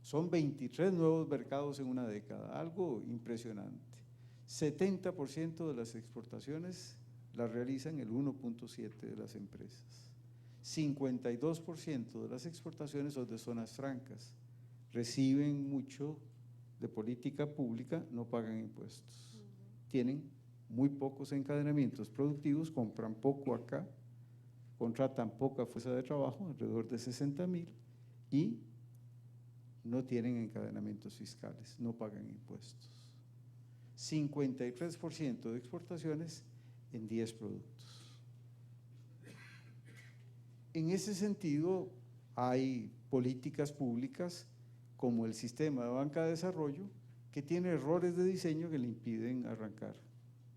Son 23 nuevos mercados en una década, algo impresionante. 70% de las exportaciones las realizan el 1.7 de las empresas. 52% de las exportaciones son de zonas francas, reciben mucho de política pública, no pagan impuestos. Tienen muy pocos encadenamientos productivos, compran poco acá, contratan poca fuerza de trabajo, alrededor de 60,000, y no tienen encadenamientos fiscales, no pagan impuestos. 53% de exportaciones en 10 productos. En ese sentido, hay políticas públicas como el sistema de banca de desarrollo que tiene errores de diseño que le impiden arrancar.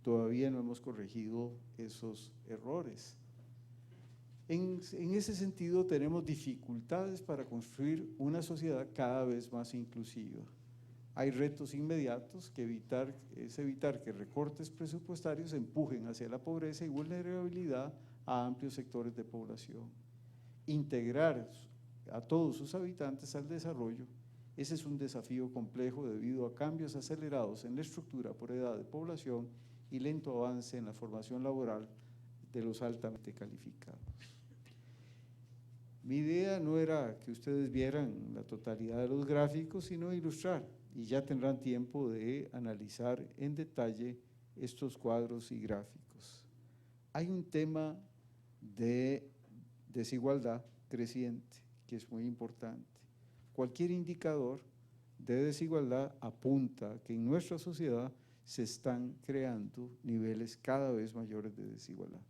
Todavía no hemos corregido esos errores. En ese sentido, tenemos dificultades para construir una sociedad cada vez más inclusiva. Hay retos inmediatos que evitar que recortes presupuestarios empujen hacia la pobreza y vulnerabilidad a amplios sectores de población. Integrar a todos sus habitantes al desarrollo, ese es un desafío complejo debido a cambios acelerados en la estructura por edad de población y lento avance en la formación laboral de los altamente calificados. Mi idea no era que ustedes vieran la totalidad de los gráficos, sino ilustrar, y ya tendrán tiempo de analizar en detalle estos cuadros y gráficos. Hay un tema de desigualdad creciente, que es muy importante. Cualquier indicador de desigualdad apunta a que en nuestra sociedad se están creando niveles cada vez mayores de desigualdad.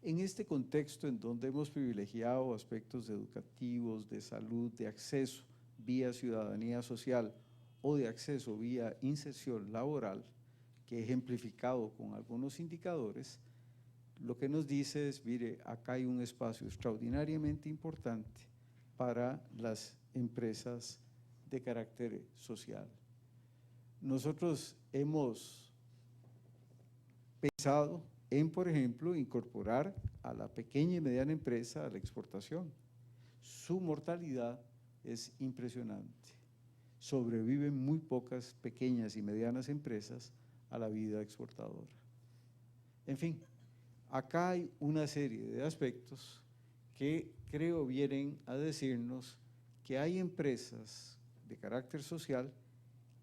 En este contexto en donde hemos privilegiado aspectos educativos, de salud, de acceso vía ciudadanía social o de acceso vía inserción laboral, que he ejemplificado con algunos indicadores, lo que nos dice es, mire, acá hay un espacio extraordinariamente importante para las empresas de carácter social. Nosotros hemos pensado en, por ejemplo, incorporar a la pequeña y mediana empresa a la exportación. Su mortalidad es impresionante. Sobreviven muy pocas pequeñas y medianas empresas a la vida exportadora. En fin, acá hay una serie de aspectos que creo vienen a decirnos que hay empresas de carácter social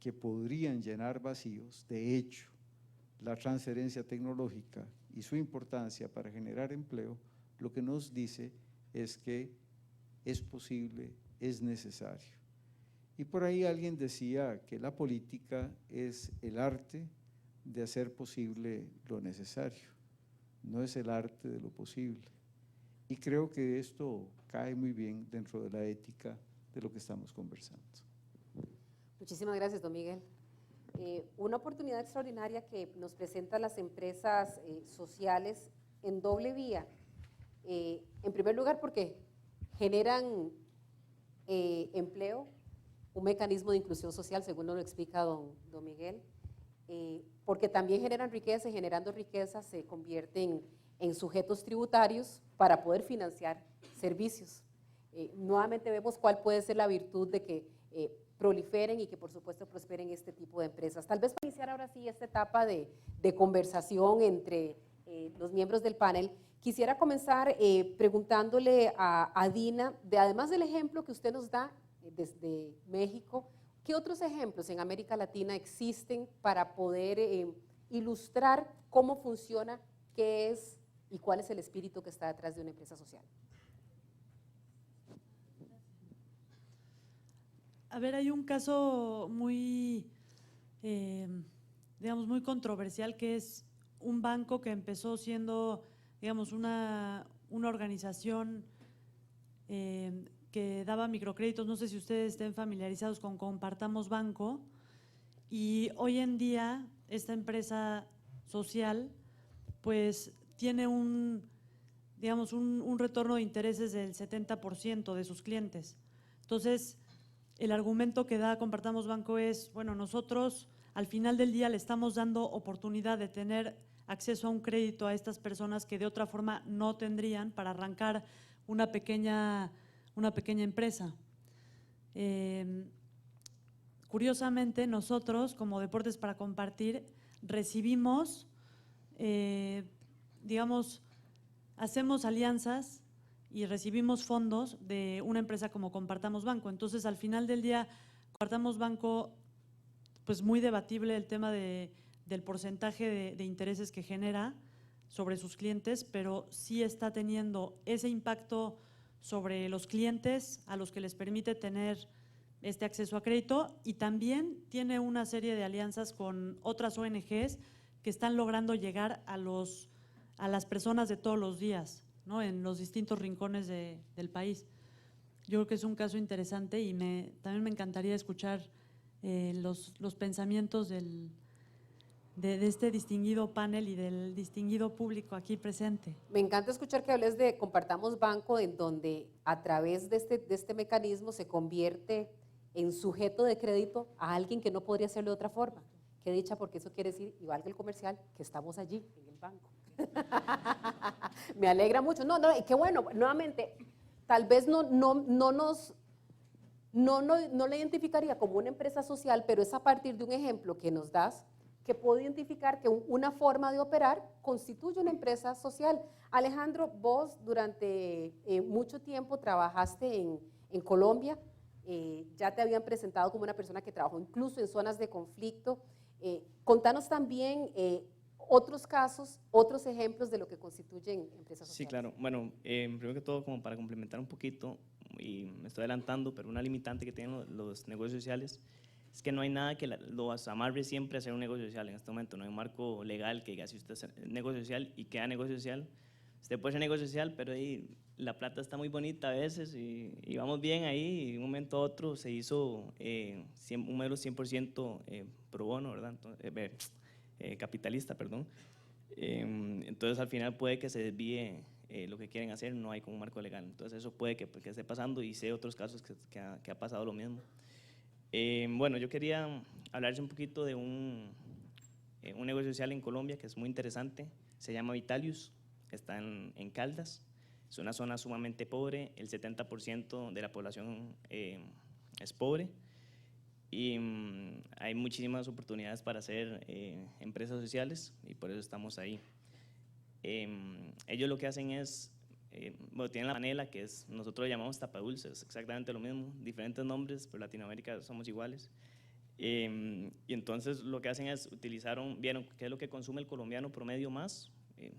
que podrían llenar vacíos. De hecho, la transferencia tecnológica y su importancia para generar empleo, lo que nos dice es que es posible, es necesario. Y por ahí alguien decía que la política es el arte de hacer posible lo necesario, no es el arte de lo posible. Y creo que esto cae muy bien dentro de la ética de lo que estamos conversando. Muchísimas gracias, don Miguel. Una oportunidad extraordinaria que nos presentan las empresas sociales en doble vía. En primer lugar, porque generan empleo, un mecanismo de inclusión social, según lo explica don Miguel, porque también generan riqueza y generando riqueza se convierten en sujetos tributarios para poder financiar servicios. Nuevamente vemos cuál puede ser la virtud de que proliferen y que por supuesto prosperen este tipo de empresas. Tal vez para iniciar ahora sí esta etapa de conversación entre los miembros del panel, quisiera comenzar preguntándole a Dina, además del ejemplo que usted nos da desde México, ¿qué otros ejemplos en América Latina existen para poder ilustrar cómo funciona, qué es y cuál es el espíritu que está detrás de una empresa social? A ver, hay un caso muy, digamos, muy controversial, que es un banco que empezó siendo, digamos, una organización que daba microcréditos. No sé si ustedes estén familiarizados con Compartamos Banco, y hoy en día esta empresa social pues tiene digamos, un retorno de intereses del 70% de sus clientes. Entonces, el argumento que da Compartamos Banco es, bueno, nosotros al final del día le estamos dando oportunidad de tener acceso a un crédito a estas personas que de otra forma no tendrían para arrancar una pequeña empresa. Curiosamente, nosotros, como Deportes para Compartir, recibimos, digamos, hacemos alianzas y recibimos fondos de una empresa como Compartamos Banco. Entonces, al final del día, Compartamos Banco, pues muy debatible el tema del porcentaje de intereses que genera sobre sus clientes, pero sí está teniendo ese impacto sobre los clientes a los que les permite tener este acceso a crédito, y también tiene una serie de alianzas con otras ONGs que están logrando llegar a las personas de todos los días, ¿no? En los distintos rincones del país. Yo creo que es un caso interesante y también me encantaría escuchar los pensamientos de este distinguido panel y del distinguido público aquí presente. Me encanta escuchar que hables de Compartamos Banco, en donde a través de este mecanismo se convierte en sujeto de crédito a alguien que no podría hacerlo de otra forma. Qué dicha, porque eso quiere decir, y valga el comercial, que estamos allí en el banco. Me alegra mucho. No, y qué bueno, nuevamente, tal vez no la identificaría como una empresa social, pero es a partir de un ejemplo que nos das que puedo identificar que una forma de operar constituye una empresa social. Alejandro, vos durante mucho tiempo trabajaste en Colombia, ya te habían presentado como una persona que trabajó incluso en zonas de conflicto. Contanos también otros casos, otros ejemplos de lo que constituyen empresas sociales. Sí, claro. Bueno, primero que todo, como para complementar un poquito, y me estoy adelantando, pero una limitante que tienen los negocios sociales es que no hay nada que los amarre siempre a hacer un negocio social en este momento. No hay un marco legal que diga, si usted es negocio social y queda negocio social, usted puede ser negocio social, pero ahí la plata está muy bonita a veces y vamos bien ahí, y de un momento a otro se hizo un modelo 100% pro bono, ¿verdad? Entonces, capitalista, perdón. Entonces al final puede que se desvíe lo que quieren hacer, no hay como un marco legal. Entonces eso puede que esté pasando, y sé otros casos que ha pasado lo mismo. Bueno, yo quería hablarles un poquito de un negocio social en Colombia que es muy interesante. Se llama Vitalius, está en Caldas. Es una zona sumamente pobre, el 70% de la población es pobre, y hay muchísimas oportunidades para hacer empresas sociales, y por eso estamos ahí. Ellos lo que hacen es, bueno, tienen la panela, que nosotros lo llamamos tapadulces, exactamente lo mismo, diferentes nombres, pero en Latinoamérica somos iguales. Y entonces lo que hacen es vieron qué es lo que consume el colombiano promedio más,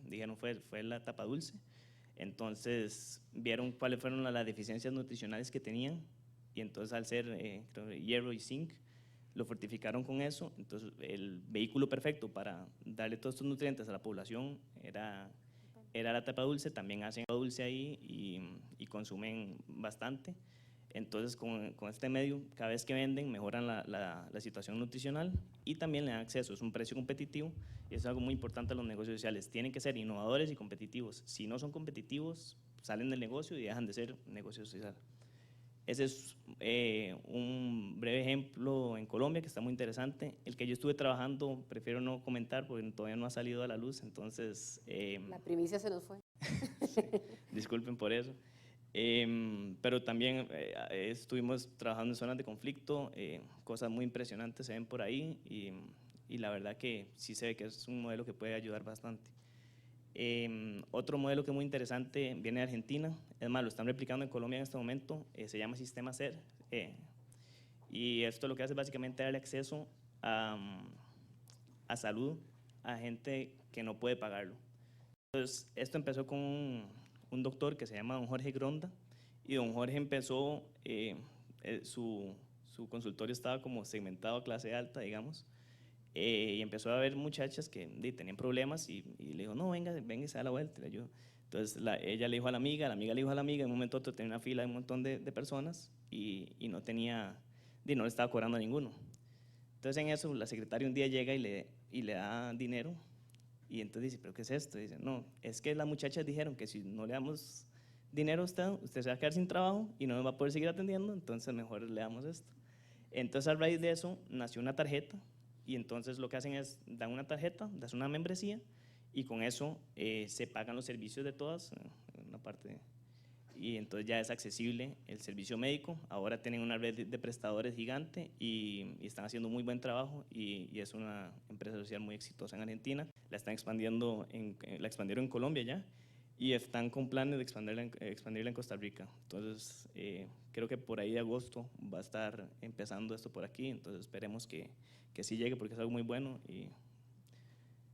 dijeron fue la tapadulce. Entonces vieron cuáles fueron las deficiencias nutricionales que tenían, y entonces al ser hierro y zinc, lo fortificaron con eso. Entonces el vehículo perfecto para darle todos estos nutrientes a la población era la tapa dulce. También hacen dulce ahí y consumen bastante. Entonces con este medio, cada vez que venden, mejoran la situación nutricional y también le dan acceso. Es un precio competitivo, y es algo muy importante a los negocios sociales. Tienen que ser innovadores y competitivos. Si no son competitivos, salen del negocio y dejan de ser negocio social. Ese es un breve ejemplo en Colombia que está muy interesante. El que yo estuve trabajando prefiero no comentar porque todavía no ha salido a la luz, entonces… la primicia se nos fue. Sí, disculpen por eso. Pero también estuvimos trabajando en zonas de conflicto, cosas muy impresionantes se ven por ahí, y la verdad que sí se ve que es un modelo que puede ayudar bastante. Otro modelo que es muy interesante viene de Argentina, es más, lo están replicando en Colombia en este momento, se llama Sistema SER, y esto lo que hace es básicamente darle acceso a salud a gente que no puede pagarlo. Entonces, esto empezó con un doctor que se llama don Jorge Gronda, y don Jorge empezó, su consultorio estaba como segmentado a clase alta, digamos, y empezó a ver muchachas que tenían problemas y le dijo, no, venga, venga y se da la vuelta, le ayudo. Entonces ella le dijo a la amiga le dijo a la amiga, en un momento otro tenía una fila de un montón de personas y no le estaba cobrando a ninguno. Entonces en eso la secretaria un día llega y le da dinero y entonces dice, ¿pero qué es esto? Y dice, no, es que las muchachas dijeron que si no le damos dinero a usted se va a quedar sin trabajo y no nos va a poder seguir atendiendo, entonces mejor le damos esto. Entonces a raíz de eso nació una tarjeta y entonces lo que hacen es, dan una tarjeta, das una membresía y con eso se pagan los servicios de todas, una parte, y entonces ya es accesible el servicio médico. Ahora tienen una red de prestadores gigante y están haciendo muy buen trabajo y es una empresa social muy exitosa en Argentina. La están expandiendo, la expandieron en Colombia ya y están con planes de expandirla en Costa Rica. Entonces creo que por ahí de agosto va a estar empezando esto por aquí, entonces esperemos que sí llegue porque es algo muy bueno y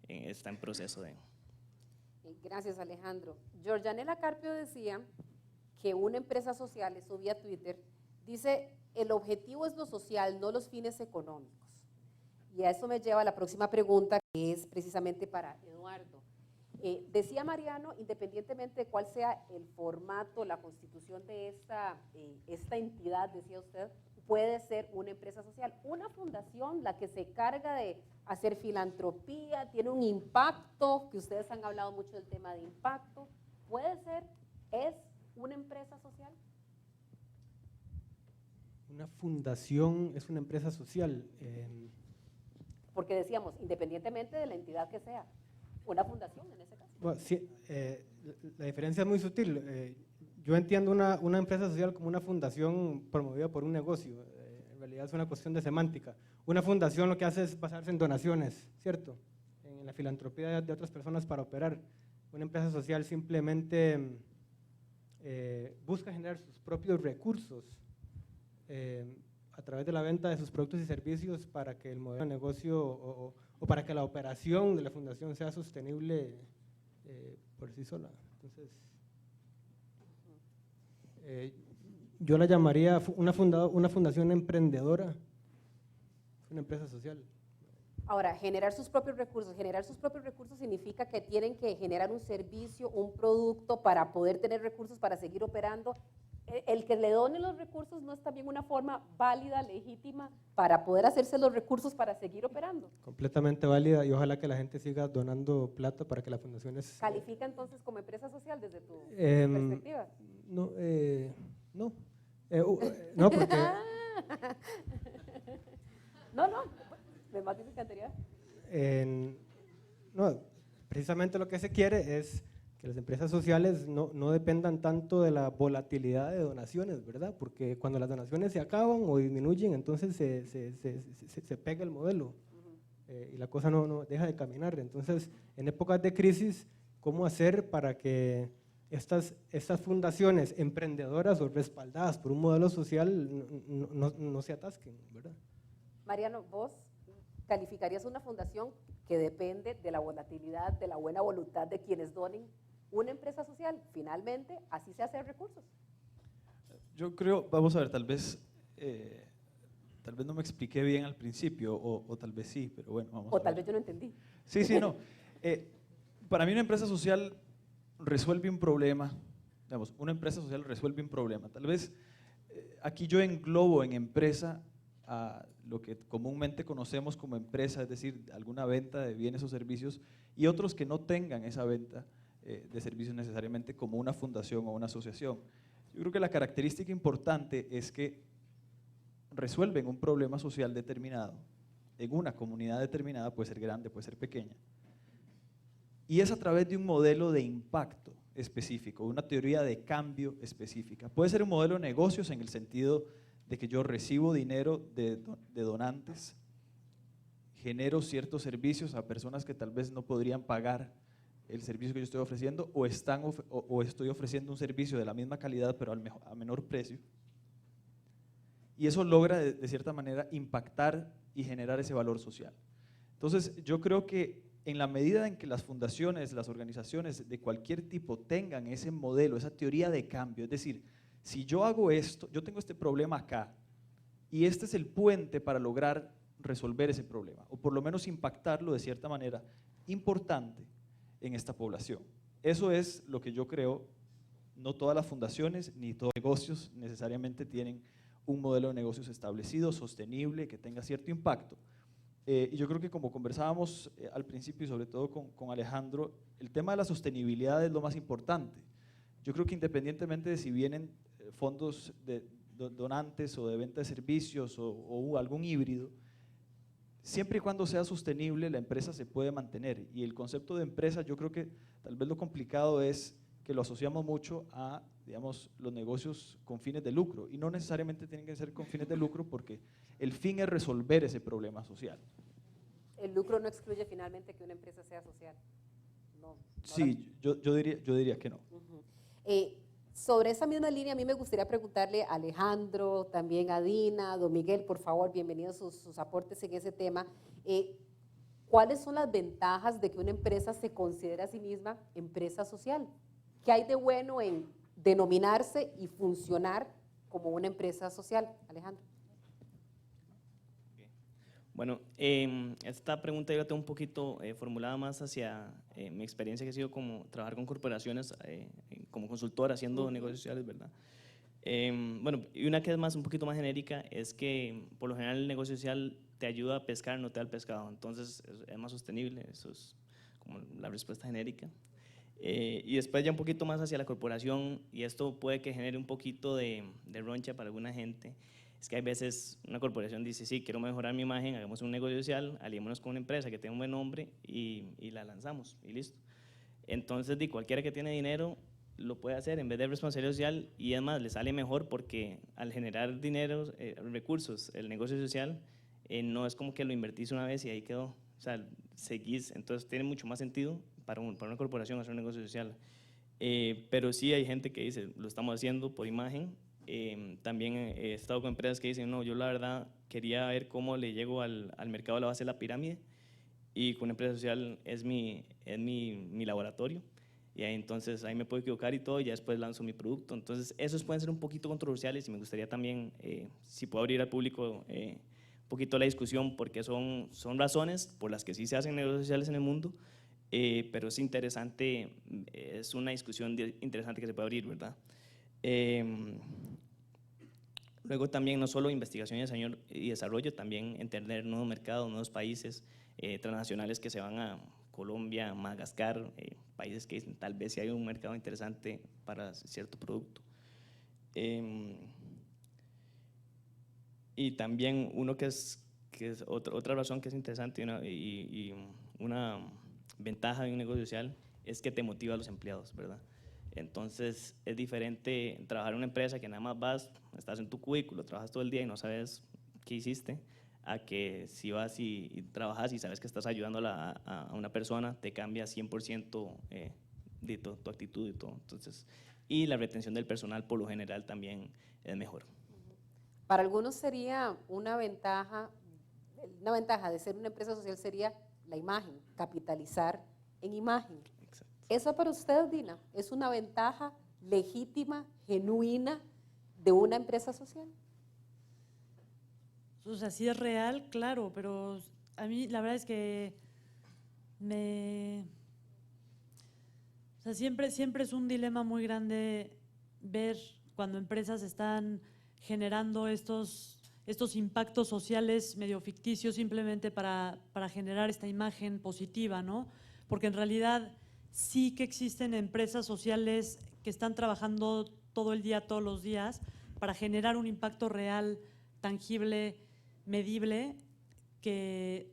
está en proceso de… Gracias, Alejandro. Georgianela Carpio decía que una empresa social, eso vía Twitter, dice, el objetivo es lo social, no los fines económicos. Y a eso me lleva a la próxima pregunta, que es precisamente para Eduardo. Decía Mariano, independientemente de cuál sea el formato, la constitución de esta entidad, decía usted, puede ser una empresa social. Una fundación, la que se carga de hacer filantropía, tiene un impacto, que ustedes han hablado mucho del tema de impacto, puede ser, es una empresa social. Una fundación es una empresa social. Porque decíamos, independientemente de la entidad que sea, una fundación en ese caso. Bueno, sí, la diferencia es muy sutil. Yo entiendo una empresa social como una fundación promovida por un negocio. En realidad es una cuestión de semántica. Una fundación lo que hace es basarse en donaciones, ¿cierto? En la filantropía de otras personas para operar. Una empresa social simplemente busca generar sus propios recursos a través de la venta de sus productos y servicios para que el modelo de negocio o para que la operación de la fundación sea sostenible por sí sola. Entonces, yo la llamaría una fundación emprendedora, una empresa social. Ahora, generar sus propios recursos significa que tienen que generar un servicio, un producto para poder tener recursos para seguir operando. El que le done los recursos no es también una forma válida, legítima, para poder hacerse los recursos para seguir operando. Completamente válida y ojalá que la gente siga donando plata para que las fundaciones… ¿Califica entonces como empresa social desde tu perspectiva? No, no, porque… No, más me encantaría. No, precisamente lo que se quiere es que las empresas sociales no dependan tanto de la volatilidad de donaciones, ¿verdad? Porque cuando las donaciones se acaban o disminuyen, entonces se pega el modelo y la cosa no deja de caminar. Entonces, en épocas de crisis, ¿cómo hacer para que estas fundaciones emprendedoras o respaldadas por un modelo social no se atasquen, ¿verdad? Mariano, ¿vos calificarías una fundación que depende de la volatilidad, de la buena voluntad de quienes donen, una empresa social? Finalmente, así se hacen recursos. Yo creo, vamos a ver, tal vez no me expliqué bien al principio, o tal vez sí, pero bueno, vamos a ver. O tal vez yo no entendí. Sí, no. Para mí una empresa social resuelve un problema, digamos, una empresa social resuelve un problema. Tal vez aquí yo englobo en empresa a lo que comúnmente conocemos como empresa, es decir, alguna venta de bienes o servicios, y otros que no tengan esa venta de servicios necesariamente, como una fundación o una asociación. Yo creo que la característica importante es que resuelven un problema social determinado, en una comunidad determinada, puede ser grande, puede ser pequeña, y es a través de un modelo de impacto específico, una teoría de cambio específica. Puede ser un modelo de negocios en el sentido de que yo recibo dinero de donantes, genero ciertos servicios a personas que tal vez no podrían pagar el servicio que yo estoy ofreciendo, o estoy ofreciendo un servicio de la misma calidad pero a menor precio, y eso logra de cierta manera impactar y generar ese valor social. Entonces yo creo que en la medida en que las fundaciones, las organizaciones de cualquier tipo tengan ese modelo, esa teoría de cambio, es decir, si yo hago esto, yo tengo este problema acá, y este es el puente para lograr resolver ese problema, o por lo menos impactarlo de cierta manera importante en esta población. Eso es lo que yo creo. No todas las fundaciones ni todos los negocios necesariamente tienen un modelo de negocios establecido, sostenible, que tenga cierto impacto. Y yo creo que, como conversábamos al principio y sobre todo con Alejandro, el tema de la sostenibilidad es lo más importante. Yo creo que independientemente de si vienen fondos de donantes o de venta de servicios o algún híbrido, siempre y cuando sea sostenible, la empresa se puede mantener. Y el concepto de empresa, yo creo que tal vez lo complicado es que lo asociamos mucho a, digamos, los negocios con fines de lucro, y no necesariamente tienen que ser con fines de lucro, porque el fin es resolver ese problema social. El lucro no excluye finalmente que una empresa sea social. No, Sí, yo diría que no. Sobre esa misma línea, a mí me gustaría preguntarle a Alejandro, también a Dina, a don Miguel, por favor, bienvenidos sus aportes en ese tema. ¿Cuáles son las ventajas de que una empresa se considere a sí misma empresa social? ¿Qué hay de bueno en denominarse y funcionar como una empresa social? Alejandro. Bueno, esta pregunta yo la tengo un poquito formulada más hacia mi experiencia que ha sido como trabajar con corporaciones como consultor haciendo negocios sociales, ¿verdad? Bueno, y una que es un poquito más genérica es que por lo general el negocio social te ayuda a pescar, no te da el pescado, entonces es más sostenible, eso es como la respuesta genérica. Y después ya un poquito más hacia la corporación, y esto puede que genere un poquito de roncha para alguna gente. Es que hay veces una corporación dice, sí, quiero mejorar mi imagen, hagamos un negocio social, aliémonos con una empresa que tenga un buen nombre y la lanzamos y listo. Entonces, cualquiera que tiene dinero lo puede hacer en vez de responsabilidad social, y además le sale mejor porque al generar dinero, recursos, el negocio social, no es como que lo invertís una vez y ahí quedó. O sea, seguís, entonces tiene mucho más sentido para una corporación hacer un negocio social. Pero sí hay gente que dice, lo estamos haciendo por imagen. También he estado con empresas que dicen, no, yo la verdad quería ver cómo le llego al mercado de la base de la pirámide, y con una empresa social es mi laboratorio, y ahí entonces ahí me puedo equivocar y todo, y ya después lanzo mi producto. Entonces esos pueden ser un poquito controversiales, y me gustaría también, si puedo abrir al público un poquito la discusión, porque son razones por las que sí se hacen negocios sociales en el mundo, pero es interesante, es una discusión interesante que se puede abrir, ¿verdad? Luego también no solo investigación y desarrollo, también entender nuevos mercados, nuevos países transnacionales que se van a Colombia, Madagascar, países que dicen tal vez si hay un mercado interesante para cierto producto. Y también uno que es otra razón que es interesante y una ventaja de un negocio social es que te motiva a los empleados, ¿verdad? Entonces es diferente trabajar en una empresa que nada más estás en tu cubículo, trabajas todo el día y no sabes qué hiciste, a que si vas y trabajas y sabes que estás ayudando a una persona, te cambia 100% de tu actitud y todo. Entonces, y la retención del personal por lo general también es mejor. Para algunos sería una ventaja de ser una empresa social sería la imagen, capitalizar en imagen. Exacto. ¿Eso para usted, Dina, es una ventaja legítima, genuina de una empresa social? O sea, sí es real, claro, pero a mí la verdad es que o sea, siempre es un dilema muy grande ver cuando empresas están generando estos impactos sociales medio ficticios simplemente para generar esta imagen positiva, ¿no? Porque en realidad sí que existen empresas sociales que están trabajando todo el día, todos los días, para generar un impacto real, tangible, medible, que,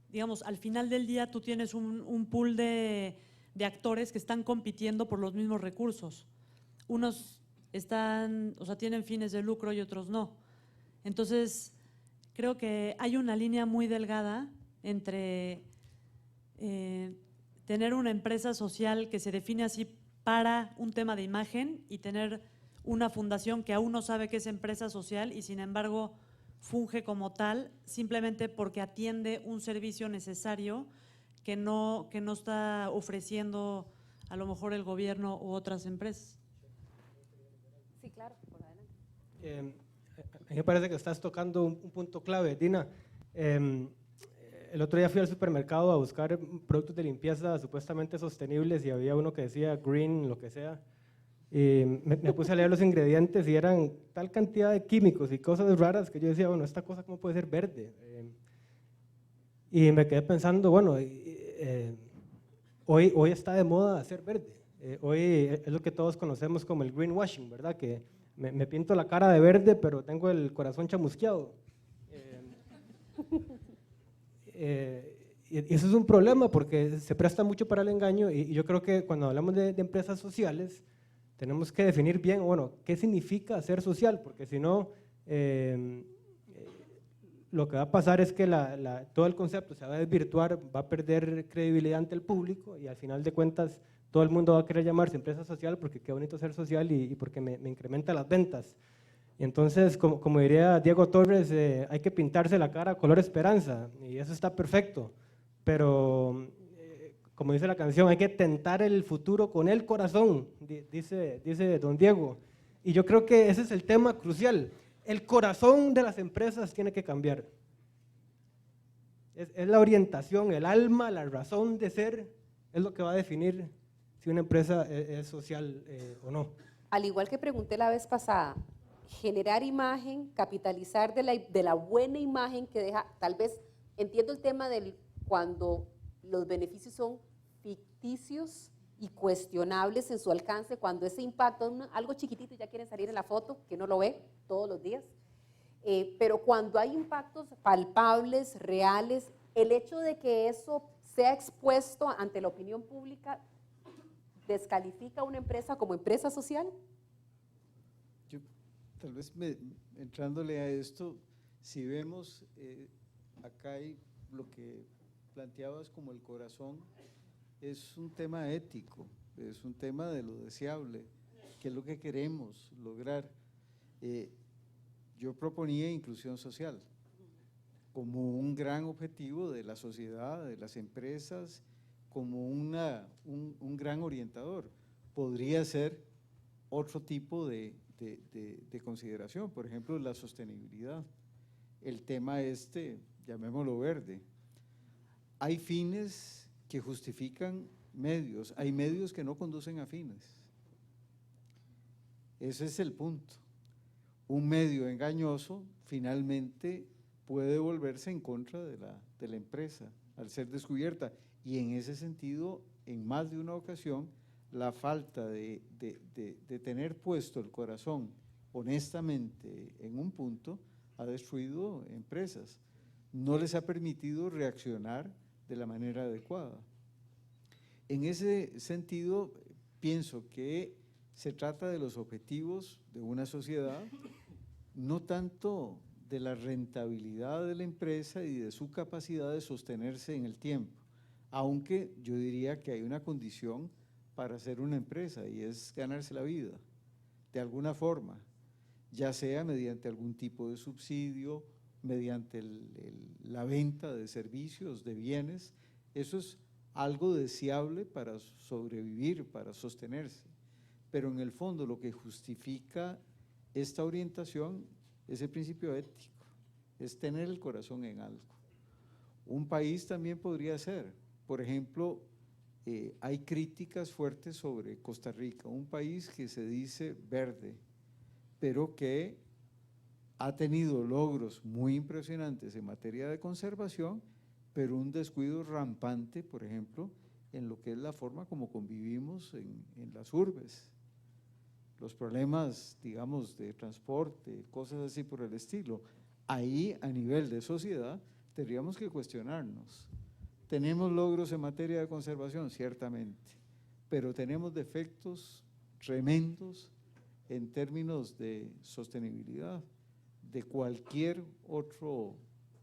digamos, al final del día tú tienes un pool de actores que están compitiendo por los mismos recursos. Unos tienen fines de lucro y otros no. Entonces, creo que hay una línea muy delgada entre tener una empresa social que se define así para un tema de imagen y tener una fundación que aún no sabe que es empresa social y sin embargo funge como tal simplemente porque atiende un servicio necesario que no está ofreciendo a lo mejor el gobierno u otras empresas. Sí, claro, por adelante. A mí me parece que estás tocando un punto clave, Dina. El otro día fui al supermercado a buscar productos de limpieza supuestamente sostenibles y había uno que decía green, lo que sea. Y me puse a leer los ingredientes y eran tal cantidad de químicos y cosas raras que yo decía, bueno, ¿esta cosa cómo puede ser verde? Y me quedé pensando, bueno, hoy está de moda hacer verde. Hoy es lo que todos conocemos como el greenwashing, ¿verdad? Que me pinto la cara de verde, pero tengo el corazón chamusqueado. Y eso es un problema porque se presta mucho para el engaño y yo creo que cuando hablamos de empresas sociales tenemos que definir bien, bueno, qué significa ser social, porque si no, lo que va a pasar es que todo el concepto se va a desvirtuar, va a perder credibilidad ante el público y al final de cuentas todo el mundo va a querer llamarse empresa social porque qué bonito ser social y porque me incrementa las ventas. Y entonces, como diría Diego Torres, hay que pintarse la cara color esperanza y eso está perfecto, pero como dice la canción, hay que tentar el futuro con el corazón, dice don Diego. Y yo creo que ese es el tema crucial. El corazón de las empresas tiene que cambiar. Es la orientación, el alma, la razón de ser, es lo que va a definir si una empresa es social o no. Al igual que pregunté la vez pasada, generar imagen, capitalizar de la buena imagen que deja, tal vez, entiendo el tema del cuando los beneficios son ficticios y cuestionables en su alcance, cuando ese impacto es algo chiquitito y ya quieren salir en la foto, que no lo ve todos los días, pero cuando hay impactos palpables, reales, el hecho de que eso sea expuesto ante la opinión pública, ¿descalifica a una empresa como empresa social? Yo, tal vez entrándole a esto, si vemos, acá hay lo que planteabas como el corazón, es un tema ético, es un tema de lo deseable, que es lo que queremos lograr. Yo proponía inclusión social como un gran objetivo de la sociedad, de las empresas, como un gran orientador. Podría ser otro tipo de consideración, por ejemplo, la sostenibilidad. El tema llamémoslo verde. Hay fines que justifican medios, hay medios que no conducen a fines. Ese es el punto. Un medio engañoso finalmente puede volverse en contra de la empresa al ser descubierta y en ese sentido, en más de una ocasión, la falta de tener puesto el corazón honestamente en un punto ha destruido empresas, no les ha permitido reaccionar de la manera adecuada. En ese sentido, pienso que se trata de los objetivos de una sociedad, no tanto de la rentabilidad de la empresa y de su capacidad de sostenerse en el tiempo, aunque yo diría que hay una condición para ser una empresa y es ganarse la vida, de alguna forma, ya sea mediante algún tipo de subsidio, mediante la venta de servicios, de bienes. Eso es algo deseable para sobrevivir, para sostenerse, pero en el fondo lo que justifica esta orientación es el principio ético, es tener el corazón en algo. Un país también podría ser, por ejemplo, hay críticas fuertes sobre Costa Rica, un país que se dice verde, pero que ha tenido logros muy impresionantes en materia de conservación, pero un descuido rampante, por ejemplo, en lo que es la forma como convivimos en las urbes. Los problemas, digamos, de transporte, cosas así por el estilo. Ahí, a nivel de sociedad, tendríamos que cuestionarnos. ¿Tenemos logros en materia de conservación? Ciertamente, pero tenemos defectos tremendos en términos de sostenibilidad, de cualquier otro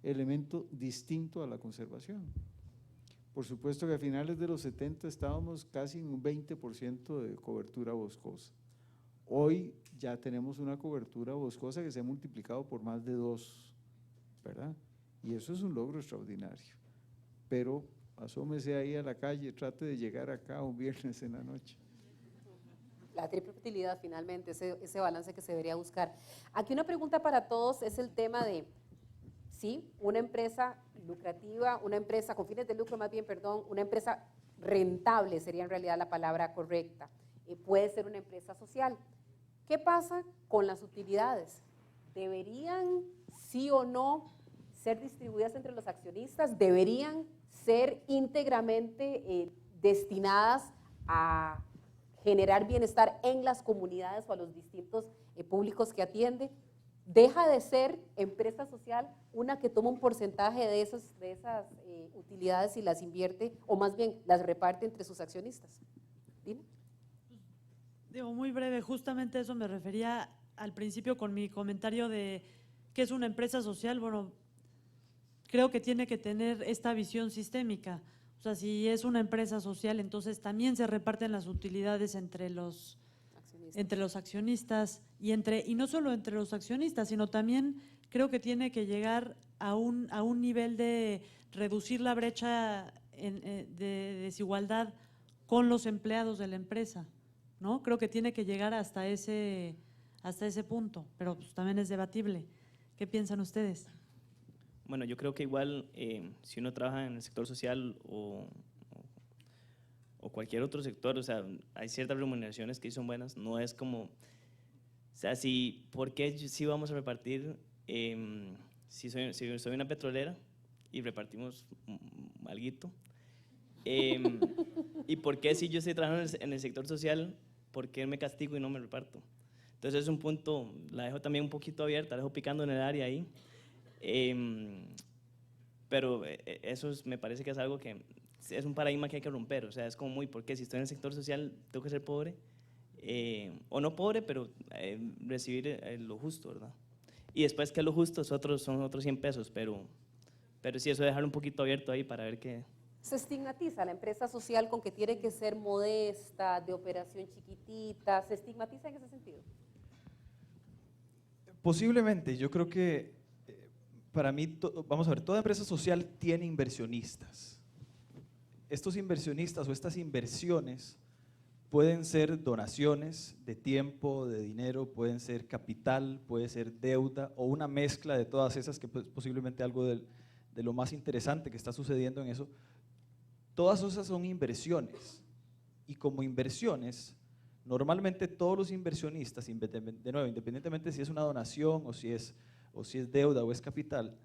elemento distinto a la conservación. Por supuesto que a finales de los 70 estábamos casi en un 20% de cobertura boscosa. Hoy ya tenemos una cobertura boscosa que se ha multiplicado por más de 2, ¿verdad? Y eso es un logro extraordinario. Pero asómese ahí a la calle, trate de llegar acá un viernes en la noche. La triple utilidad finalmente, ese balance que se debería buscar. Aquí una pregunta para todos es el tema de ¿sí? Una empresa lucrativa, una empresa con fines de lucro más bien, perdón, una empresa rentable sería en realidad la palabra correcta. Puede ser una empresa social. ¿Qué pasa con las utilidades? ¿Deberían, sí o no, ser distribuidas entre los accionistas? ¿Deberían ser íntegramente destinadas a generar bienestar en las comunidades o a los distintos públicos que atiende? Deja de ser empresa social una que toma un porcentaje de esas utilidades y las invierte, o más bien las reparte entre sus accionistas. ¿Dina? Digo, muy breve, justamente eso me refería al principio con mi comentario de qué es una empresa social. Bueno, creo que tiene que tener esta visión sistémica. O sea, si es una empresa social, entonces también se reparten las utilidades entre los accionistas y no solo entre los accionistas, sino también creo que tiene que llegar a un nivel de reducir la brecha de desigualdad con los empleados de la empresa, ¿no? Creo que tiene que llegar hasta ese punto, pero pues también es debatible. ¿Qué piensan ustedes? Bueno, yo creo que igual si uno trabaja en el sector social o cualquier otro sector, o sea, hay ciertas remuneraciones que son buenas, no es como, o sea, ¿por qué sí vamos a repartir, si soy una petrolera y repartimos alguito? ¿Y por qué si yo estoy trabajando en el sector social, por qué me castigo y no me reparto? Entonces es un punto, la dejo también un poquito abierta, la dejo picando en el área ahí. Pero eso me parece que es algo que es un paradigma que hay que romper. O sea, es como muy, ¿por qué si estoy en el sector social tengo que ser pobre? O no pobre, pero recibir lo justo, ¿verdad? Y después que lo justo son otros 100 pesos, pero sí, eso dejar un poquito abierto ahí para ver qué. Se estigmatiza la empresa social con que tiene que ser modesta, de operación chiquitita, ¿se estigmatiza en ese sentido? Posiblemente, yo creo que para mí, vamos a ver, toda empresa social tiene inversionistas. Estos inversionistas o estas inversiones pueden ser donaciones de tiempo, de dinero, pueden ser capital, puede ser deuda o una mezcla de todas esas, que posiblemente algo de lo más interesante que está sucediendo en eso. Todas esas son inversiones y como inversiones, normalmente todos los inversionistas, de nuevo, independientemente si es una donación o si es deuda o es capital,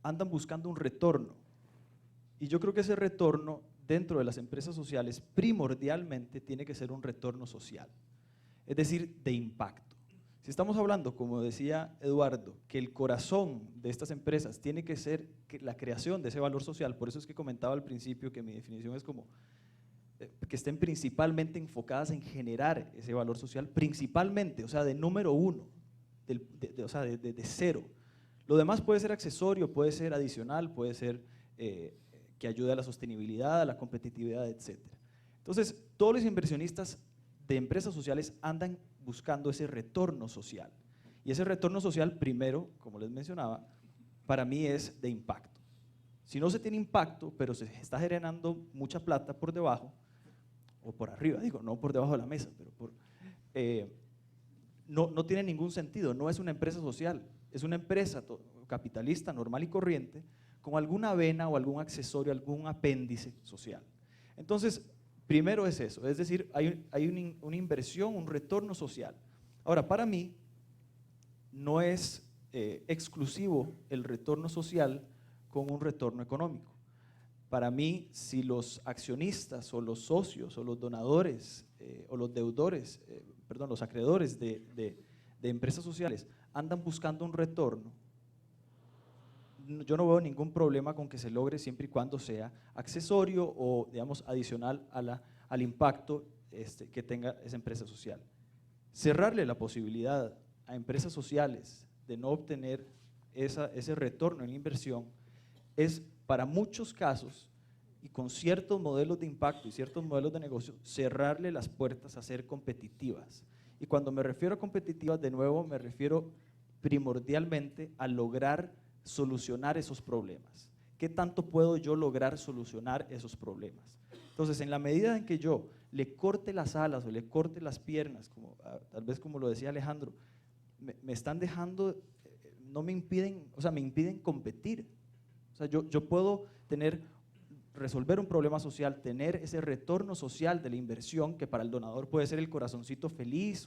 andan buscando un retorno. Y yo creo que ese retorno dentro de las empresas sociales primordialmente tiene que ser un retorno social, es decir, de impacto. Si estamos hablando, como decía Eduardo, que el corazón de estas empresas tiene que ser la creación de ese valor social, por eso es que comentaba al principio que mi definición es como que estén principalmente enfocadas en generar ese valor social, principalmente, o sea, de número uno, o sea, de cero. Lo demás puede ser accesorio, puede ser adicional, puede ser que ayude a la sostenibilidad, a la competitividad, etc. Entonces, todos los inversionistas de empresas sociales andan buscando ese retorno social. Y ese retorno social, primero, como les mencionaba, para mí es de impacto. Si no se tiene impacto, pero se está generando mucha plata por debajo, o por arriba, digo, no por debajo de la mesa, pero no tiene ningún sentido, no es una empresa social, es una empresa capitalista normal y corriente con alguna vena o algún accesorio, algún apéndice social. Entonces, primero es eso, es decir, hay una inversión, un retorno social. Ahora, para mí, no es exclusivo el retorno social con un retorno económico. Para mí, si los accionistas o los socios o los donadores o los deudores, los acreedores de empresas sociales andan buscando un retorno, yo no veo ningún problema con que se logre siempre y cuando sea accesorio o, digamos, adicional al impacto que tenga esa empresa social. Cerrarle la posibilidad a empresas sociales de no obtener ese retorno en la inversión es, para muchos casos, y con ciertos modelos de impacto y ciertos modelos de negocio, cerrarle las puertas a ser competitivas. Y cuando me refiero a competitivas, de nuevo, me refiero primordialmente a lograr solucionar esos problemas. ¿Qué tanto puedo yo lograr solucionar esos problemas? Entonces, en la medida en que yo le corte las alas o le corte las piernas, tal vez como lo decía Alejandro, me están dejando, no me impiden, o sea, me impiden competir. O sea, yo puedo resolver un problema social, tener ese retorno social de la inversión, que para el donador puede ser el corazoncito feliz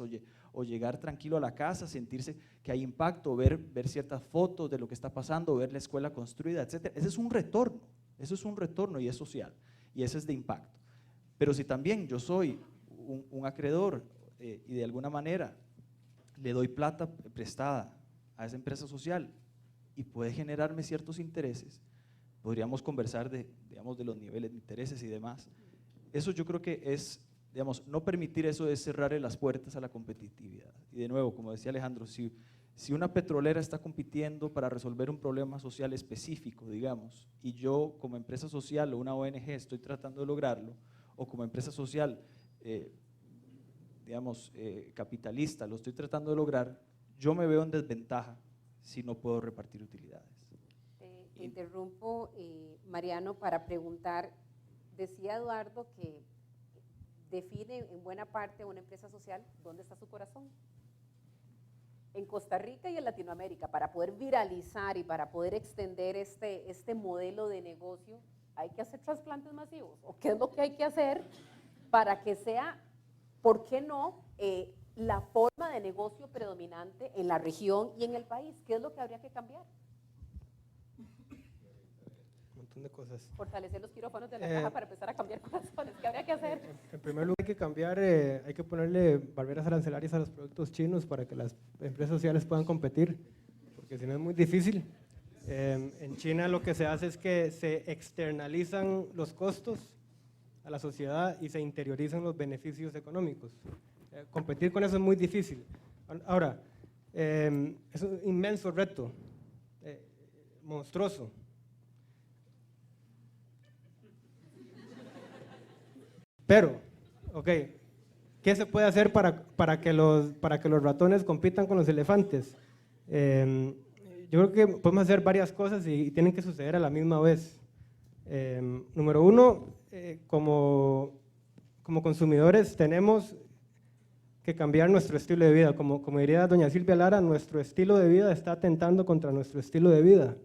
o llegar tranquilo a la casa, sentirse que hay impacto, ver ciertas fotos de lo que está pasando, ver la escuela construida, etc. Ese es un retorno, eso es un retorno y es social, y ese es de impacto. Pero si también yo soy un acreedor y de alguna manera le doy plata prestada a esa empresa social y puede generarme ciertos intereses, podríamos conversar digamos, de los niveles de intereses y demás. Eso yo creo que es, digamos, no permitir eso es cerrarle las puertas a la competitividad. Y de nuevo, como decía Alejandro, si una petrolera está compitiendo para resolver un problema social específico, digamos, y yo como empresa social o una ONG estoy tratando de lograrlo, o como empresa social, digamos, capitalista, lo estoy tratando de lograr, yo me veo en desventaja si no puedo repartir utilidades. Te interrumpo, Mariano, para preguntar, decía Eduardo que define en buena parte una empresa social dónde está su corazón. En Costa Rica y en Latinoamérica, para poder viralizar y para poder extender este modelo de negocio, hay que hacer trasplantes masivos. ¿O qué es lo que hay que hacer para que sea, por qué no, la forma de negocio predominante en la región y en el país? ¿Qué es lo que habría que cambiar? De cosas. Fortalecer los quirófanos de la caja para empezar a cambiar corazones. ¿Qué habría que hacer? En primer lugar hay que cambiar, hay que ponerle barreras arancelarias a los productos chinos para que las empresas sociales puedan competir, porque si no es muy difícil. En China lo que se hace es que se externalizan los costos a la sociedad y se interiorizan los beneficios económicos. Competir con eso es muy difícil. Ahora, es un inmenso reto, monstruoso. Pero, ok, ¿qué se puede hacer para que los ratones compitan con los elefantes? Yo creo que podemos hacer varias cosas y tienen que suceder a la misma vez. Número uno, como consumidores tenemos que cambiar nuestro estilo de vida. Como diría doña Silvia Lara, nuestro estilo de vida está atentando contra nuestro estilo de vida.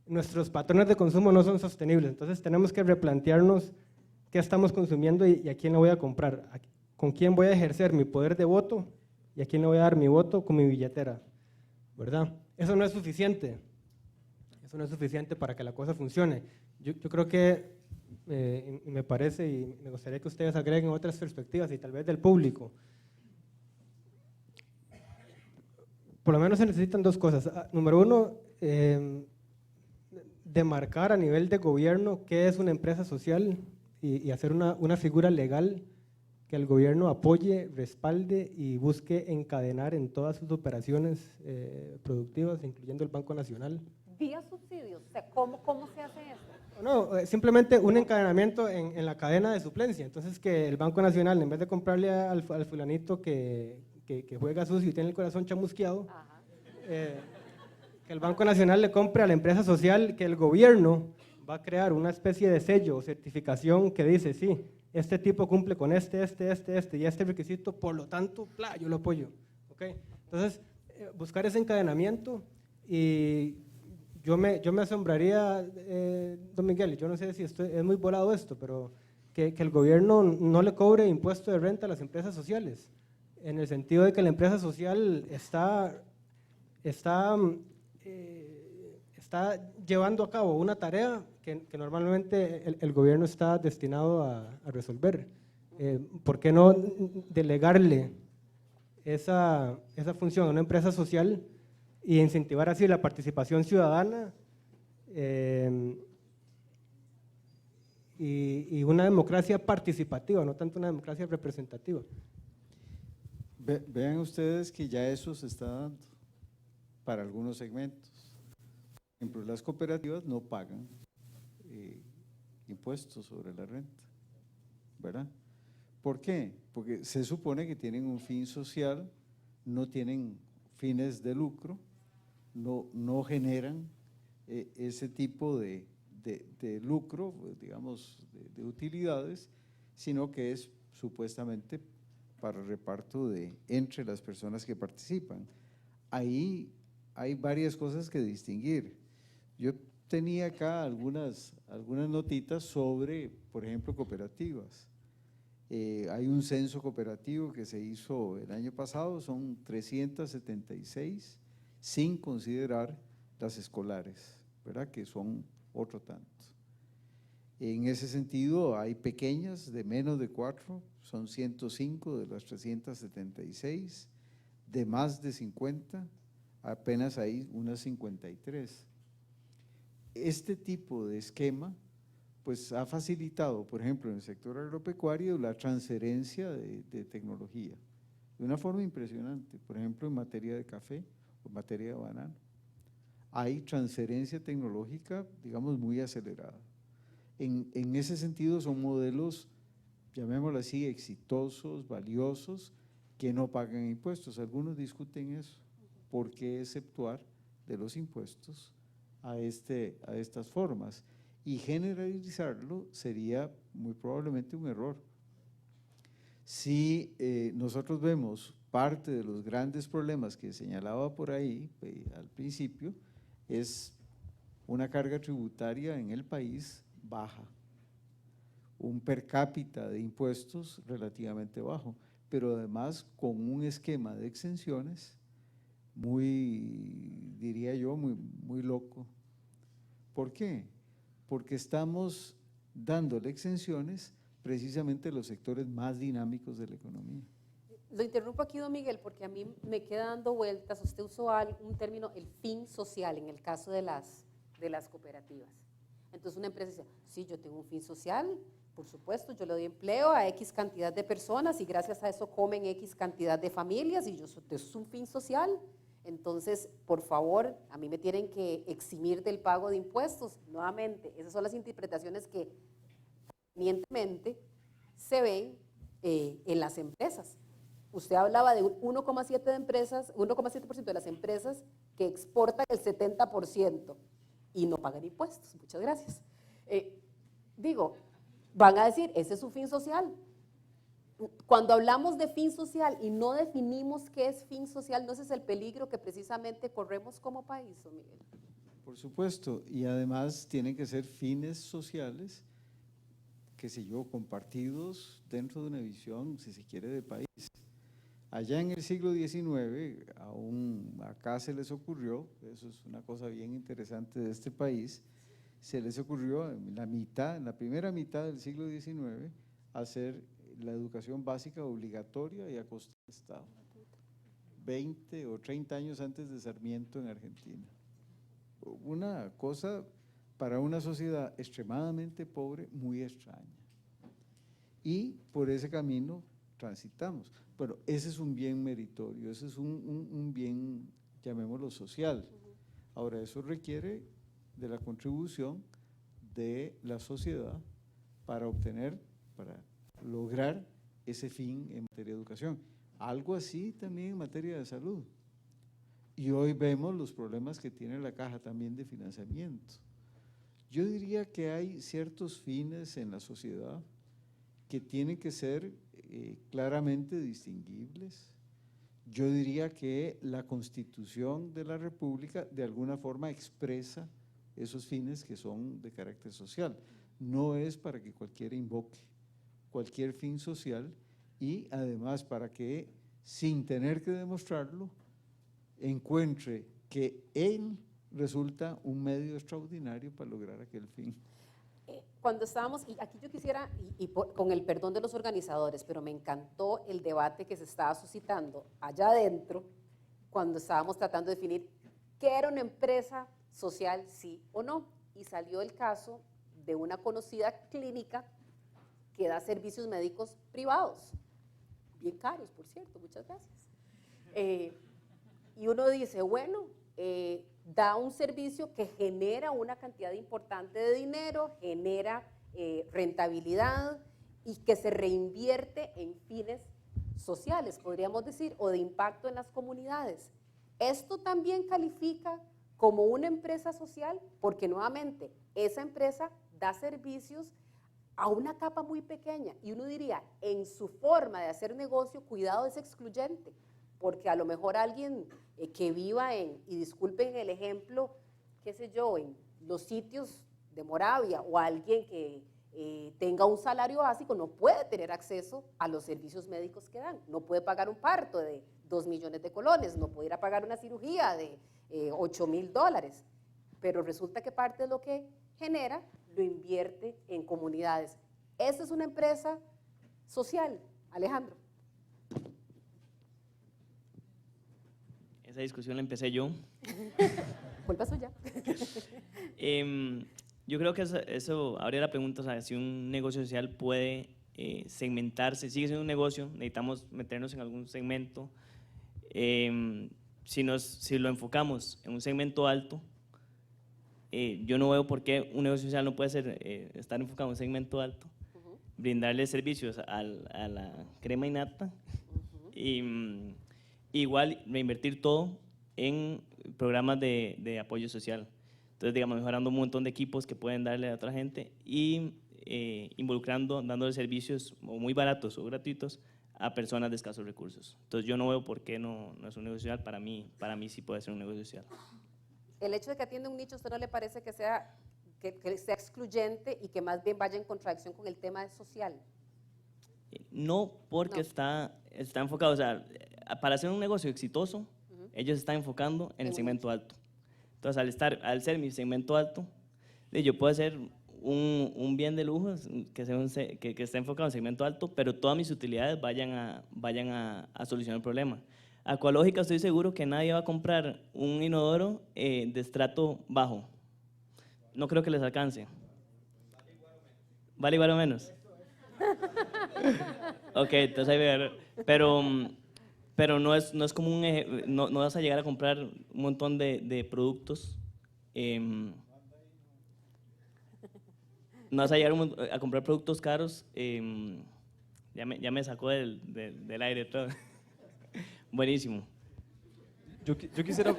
Nuestros patrones de consumo no son sostenibles, entonces tenemos que replantearnos qué estamos consumiendo y a quién le voy a comprar, con quién voy a ejercer mi poder de voto y a quién le voy a dar mi voto con mi billetera, ¿verdad? Eso no es suficiente, para que la cosa funcione. Yo creo que, y me parece, y me gustaría que ustedes agreguen otras perspectivas y tal vez del público, por lo menos se necesitan dos cosas. Número uno, demarcar a nivel de gobierno qué es una empresa social y hacer una figura legal que el gobierno apoye, respalde y busque encadenar en todas sus operaciones productivas, incluyendo el Banco Nacional. Vía subsidios, o sea, ¿cómo se hace eso? No, simplemente un encadenamiento en la cadena de suplencia. Entonces, que el Banco Nacional, en vez de comprarle al fulanito que juega sucio y tiene el corazón chamusqueado, que el Banco Nacional le compre a la empresa social, que el gobierno va a crear una especie de sello o certificación que dice, sí, este tipo cumple con este y este requisito, por lo tanto, yo lo apoyo. ¿Okay? Entonces, buscar ese encadenamiento y yo me asombraría, don Miguel, yo no sé si es muy volado esto, pero que el gobierno no le cobre impuesto de renta a las empresas sociales, en el sentido de que la empresa social está llevando a cabo una tarea que normalmente el gobierno está destinado a resolver. ¿Por qué no delegarle esa función a una empresa social y incentivar así la participación ciudadana y una democracia participativa, no tanto una democracia representativa? Vean ustedes que ya eso se está dando para algunos segmentos. Por ejemplo, las cooperativas no pagan impuestos sobre la renta, ¿verdad? ¿Por qué? Porque se supone que tienen un fin social, no tienen fines de lucro, no generan ese tipo de lucro, digamos, de utilidades, sino que es supuestamente para reparto entre las personas que participan. Ahí hay varias cosas que distinguir. Yo tenía acá algunas notitas sobre, por ejemplo, cooperativas. Hay un censo cooperativo que se hizo el año pasado, son 376, sin considerar las escolares, ¿verdad? Que son otro tanto. En ese sentido, hay pequeñas de menos de 4, son 105 de las 376, de más de 50, apenas hay unas 53. Este tipo de esquema pues ha facilitado, por ejemplo, en el sector agropecuario, la transferencia de tecnología de una forma impresionante. Por ejemplo, en materia de café o en materia de banano, hay transferencia tecnológica, digamos, muy acelerada. En ese sentido son modelos, llamémoslo así, exitosos, valiosos, que no pagan impuestos. Algunos discuten eso, ¿por qué exceptuar de los impuestos a estas formas? Y generalizarlo sería muy probablemente un error. Si nosotros vemos parte de los grandes problemas que señalaba por ahí al principio, es una carga tributaria en el país baja, un per cápita de impuestos relativamente bajo, pero además con un esquema de exenciones muy, diría yo, muy loco. ¿Por qué? Porque estamos dándole exenciones precisamente a los sectores más dinámicos de la economía. Lo interrumpo aquí, don Miguel, porque a mí me queda dando vueltas. Usted usó un término, el fin social, en el caso de las cooperativas. Entonces una empresa dice, sí, yo tengo un fin social, por supuesto, yo le doy empleo a X cantidad de personas y gracias a eso comen X cantidad de familias y eso es un fin social. Entonces, por favor, a mí me tienen que eximir del pago de impuestos. Nuevamente, esas son las interpretaciones que convenientemente se ven en las empresas. Usted hablaba de un 1,7% de empresas, 1,7% de las empresas que exportan el 70% y no pagan impuestos. Muchas gracias. Digo, van a decir, ese es su fin social. Cuando hablamos de fin social y no definimos qué es fin social, ¿no ese es el peligro que precisamente corremos como país, don Miguel? Por supuesto, y además tienen que ser fines sociales, qué sé yo, compartidos dentro de una visión, si se quiere, de país. Allá en el siglo XIX, aún acá se les ocurrió, eso es una cosa bien interesante de este país, se les ocurrió en la primera mitad del siglo XIX, hacer la educación básica obligatoria y a costa del Estado, 20 o 30 años antes de Sarmiento en Argentina. Una cosa para una sociedad extremadamente pobre, muy extraña. Y por ese camino transitamos. Bueno, ese es un bien meritorio, ese es un bien, llamémoslo social. Ahora, eso requiere de la contribución de la sociedad para lograr ese fin en materia de educación. Algo así también en materia de salud. Y hoy vemos los problemas que tiene la caja también de financiamiento. Yo diría que hay ciertos fines en la sociedad que tienen que ser claramente distinguibles. Yo diría que la Constitución de la República de alguna forma expresa esos fines que son de carácter social. No es para que cualquiera invoque cualquier fin social y además para que, sin tener que demostrarlo, encuentre que él resulta un medio extraordinario para lograr aquel fin. Cuando estábamos, y aquí yo quisiera, con el perdón de los organizadores, pero me encantó el debate que se estaba suscitando allá adentro, cuando estábamos tratando de definir qué era una empresa social, sí o no, y salió el caso de una conocida clínica que da servicios médicos privados, bien caros, por cierto, muchas gracias. Y uno dice, bueno, da un servicio que genera una cantidad importante de dinero, genera rentabilidad y que se reinvierte en fines sociales, podríamos decir, o de impacto en las comunidades. Esto también califica como una empresa social, porque nuevamente esa empresa da servicios a una capa muy pequeña y uno diría, en su forma de hacer negocio, cuidado, es excluyente, porque a lo mejor alguien que viva y disculpen el ejemplo, qué sé yo, en los sitios de Moravia, o alguien que tenga un salario básico no puede tener acceso a los servicios médicos que dan, no puede pagar un parto de 2 millones de colones, no puede ir a pagar una cirugía de $8,000, pero resulta que parte de lo que genera lo invierte en comunidades. Esta es una empresa social, Alejandro. Esa discusión la empecé yo. Culpa suya. Yo creo que eso habría la pregunta, o sea, si un negocio social puede segmentarse, sigue siendo un negocio, necesitamos meternos en algún segmento. Si lo enfocamos en un segmento alto, yo no veo por qué un negocio social no puede estar enfocado en un segmento alto, brindarle servicios a la crema innata, igual reinvertir todo en programas de apoyo social. Entonces, digamos, mejorando un montón de equipos que pueden darle a otra gente y involucrando, dándole servicios o muy baratos o gratuitos a personas de escasos recursos. Entonces, yo no veo por qué no es un negocio social. Para mí sí puede ser un negocio social. El hecho de que atienda un nicho, ¿usted no le parece que sea excluyente y que más bien vaya en contradicción con el tema social? No, porque está enfocado, o sea, para hacer un negocio exitoso, ellos están enfocando en el segmento alto. Entonces, al ser mi segmento alto, yo puedo hacer un bien de lujo que esté enfocado en segmento alto, pero todas mis utilidades vayan a solucionar el problema. Aqualógica, estoy seguro que nadie va a comprar un inodoro de estrato bajo. No creo que les alcance. ¿Vale igual o menos? Ok, entonces hay que ver. Pero no es como no vas a llegar a comprar un montón de productos. No vas a llegar a comprar productos caros. Ya me sacó del aire todo. Buenísimo. Yo quisiera...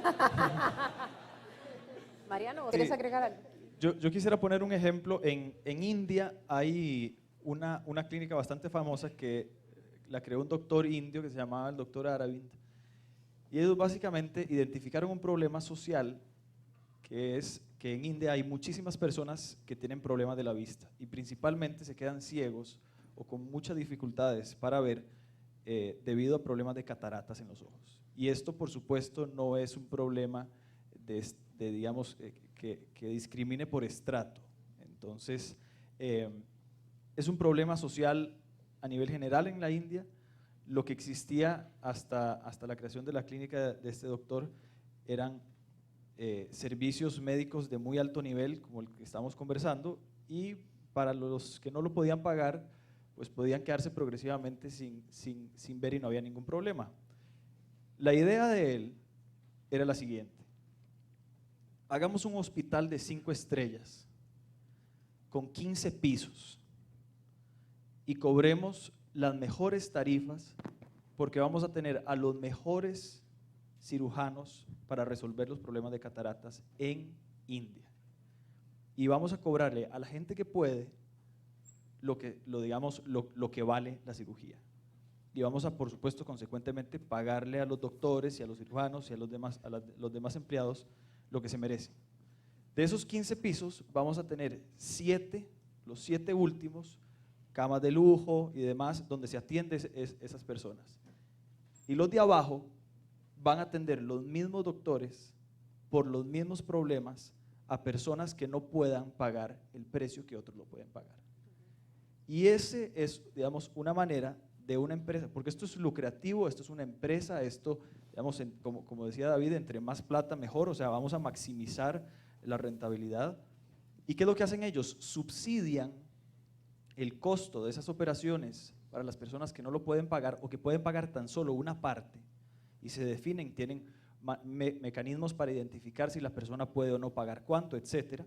Mariano, ¿quieres agregar algo? Yo quisiera poner un ejemplo. En India hay una clínica bastante famosa que la creó un doctor indio que se llamaba el doctor Aravind. Y ellos básicamente identificaron un problema social, que es que en India hay muchísimas personas que tienen problemas de la vista y principalmente se quedan ciegos o con muchas dificultades para ver debido a problemas de cataratas en los ojos. Y esto, por supuesto, no es un problema digamos, que discrimine por estrato. Entonces, es un problema social a nivel general en la India. Lo que existía hasta la creación de la clínica de este doctor eran servicios médicos de muy alto nivel, como el que estamos conversando, y para los que no lo podían pagar, pues podían quedarse progresivamente sin ver y no había ningún problema. La idea de él era la siguiente: hagamos un hospital de 5 estrellas con 15 pisos y cobremos las mejores tarifas porque vamos a tener a los mejores cirujanos para resolver los problemas de cataratas en India. Y vamos a cobrarle a la gente que puede lo que vale la cirugía. Y vamos a, por supuesto, consecuentemente, pagarle a los doctores y a los cirujanos y a los demás empleados lo que se merecen. De esos 15 pisos vamos a tener los 7 últimos, camas de lujo y demás, donde se atienden esas personas. Y los de abajo van a atender los mismos doctores por los mismos problemas a personas que no puedan pagar el precio que otros lo pueden pagar. Y ese es, digamos, una manera de una empresa, porque esto es lucrativo, esto es una empresa, esto, digamos, como decía David, entre más plata mejor, o sea, vamos a maximizar la rentabilidad. ¿Y qué es lo que hacen ellos? Subsidian el costo de esas operaciones para las personas que no lo pueden pagar o que pueden pagar tan solo una parte, y se definen, tienen mecanismos para identificar si la persona puede o no pagar cuánto, etcétera,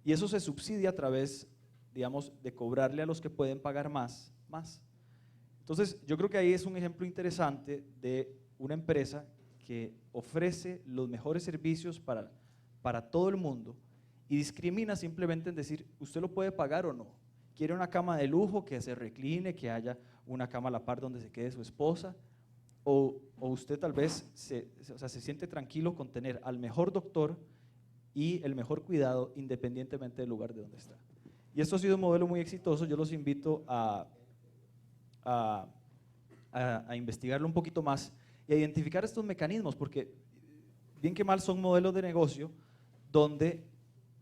y eso se subsidia a través, digamos, de cobrarle a los que pueden pagar más. Entonces, yo creo que ahí es un ejemplo interesante de una empresa que ofrece los mejores servicios para todo el mundo y discrimina simplemente en decir, usted lo puede pagar o no. Quiere una cama de lujo que se recline, que haya una cama a la par donde se quede su esposa. o usted tal vez se siente tranquilo con tener al mejor doctor y el mejor cuidado independientemente del lugar de donde está. Y esto ha sido un modelo muy exitoso. Yo los invito a investigarlo un poquito más y a identificar estos mecanismos, porque bien que mal son modelos de negocio donde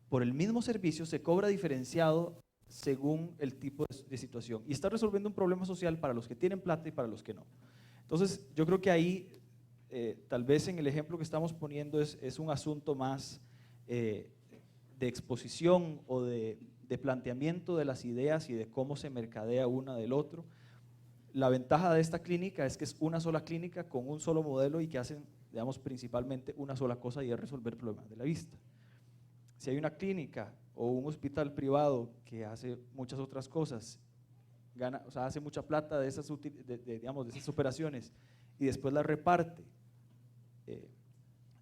por el mismo servicio se cobra diferenciado según el tipo de situación y está resolviendo un problema social para los que tienen plata y para los que no. Entonces yo creo que ahí tal vez en el ejemplo que estamos poniendo es un asunto más de exposición o de planteamiento de las ideas y de cómo se mercadea una del otro. La ventaja de esta clínica es que es una sola clínica con un solo modelo y que hacen, digamos, principalmente una sola cosa, y es resolver problemas de la vista. Si hay una clínica o un hospital privado que hace muchas otras cosas, hace mucha plata de esas, digamos, de esas operaciones y después las reparte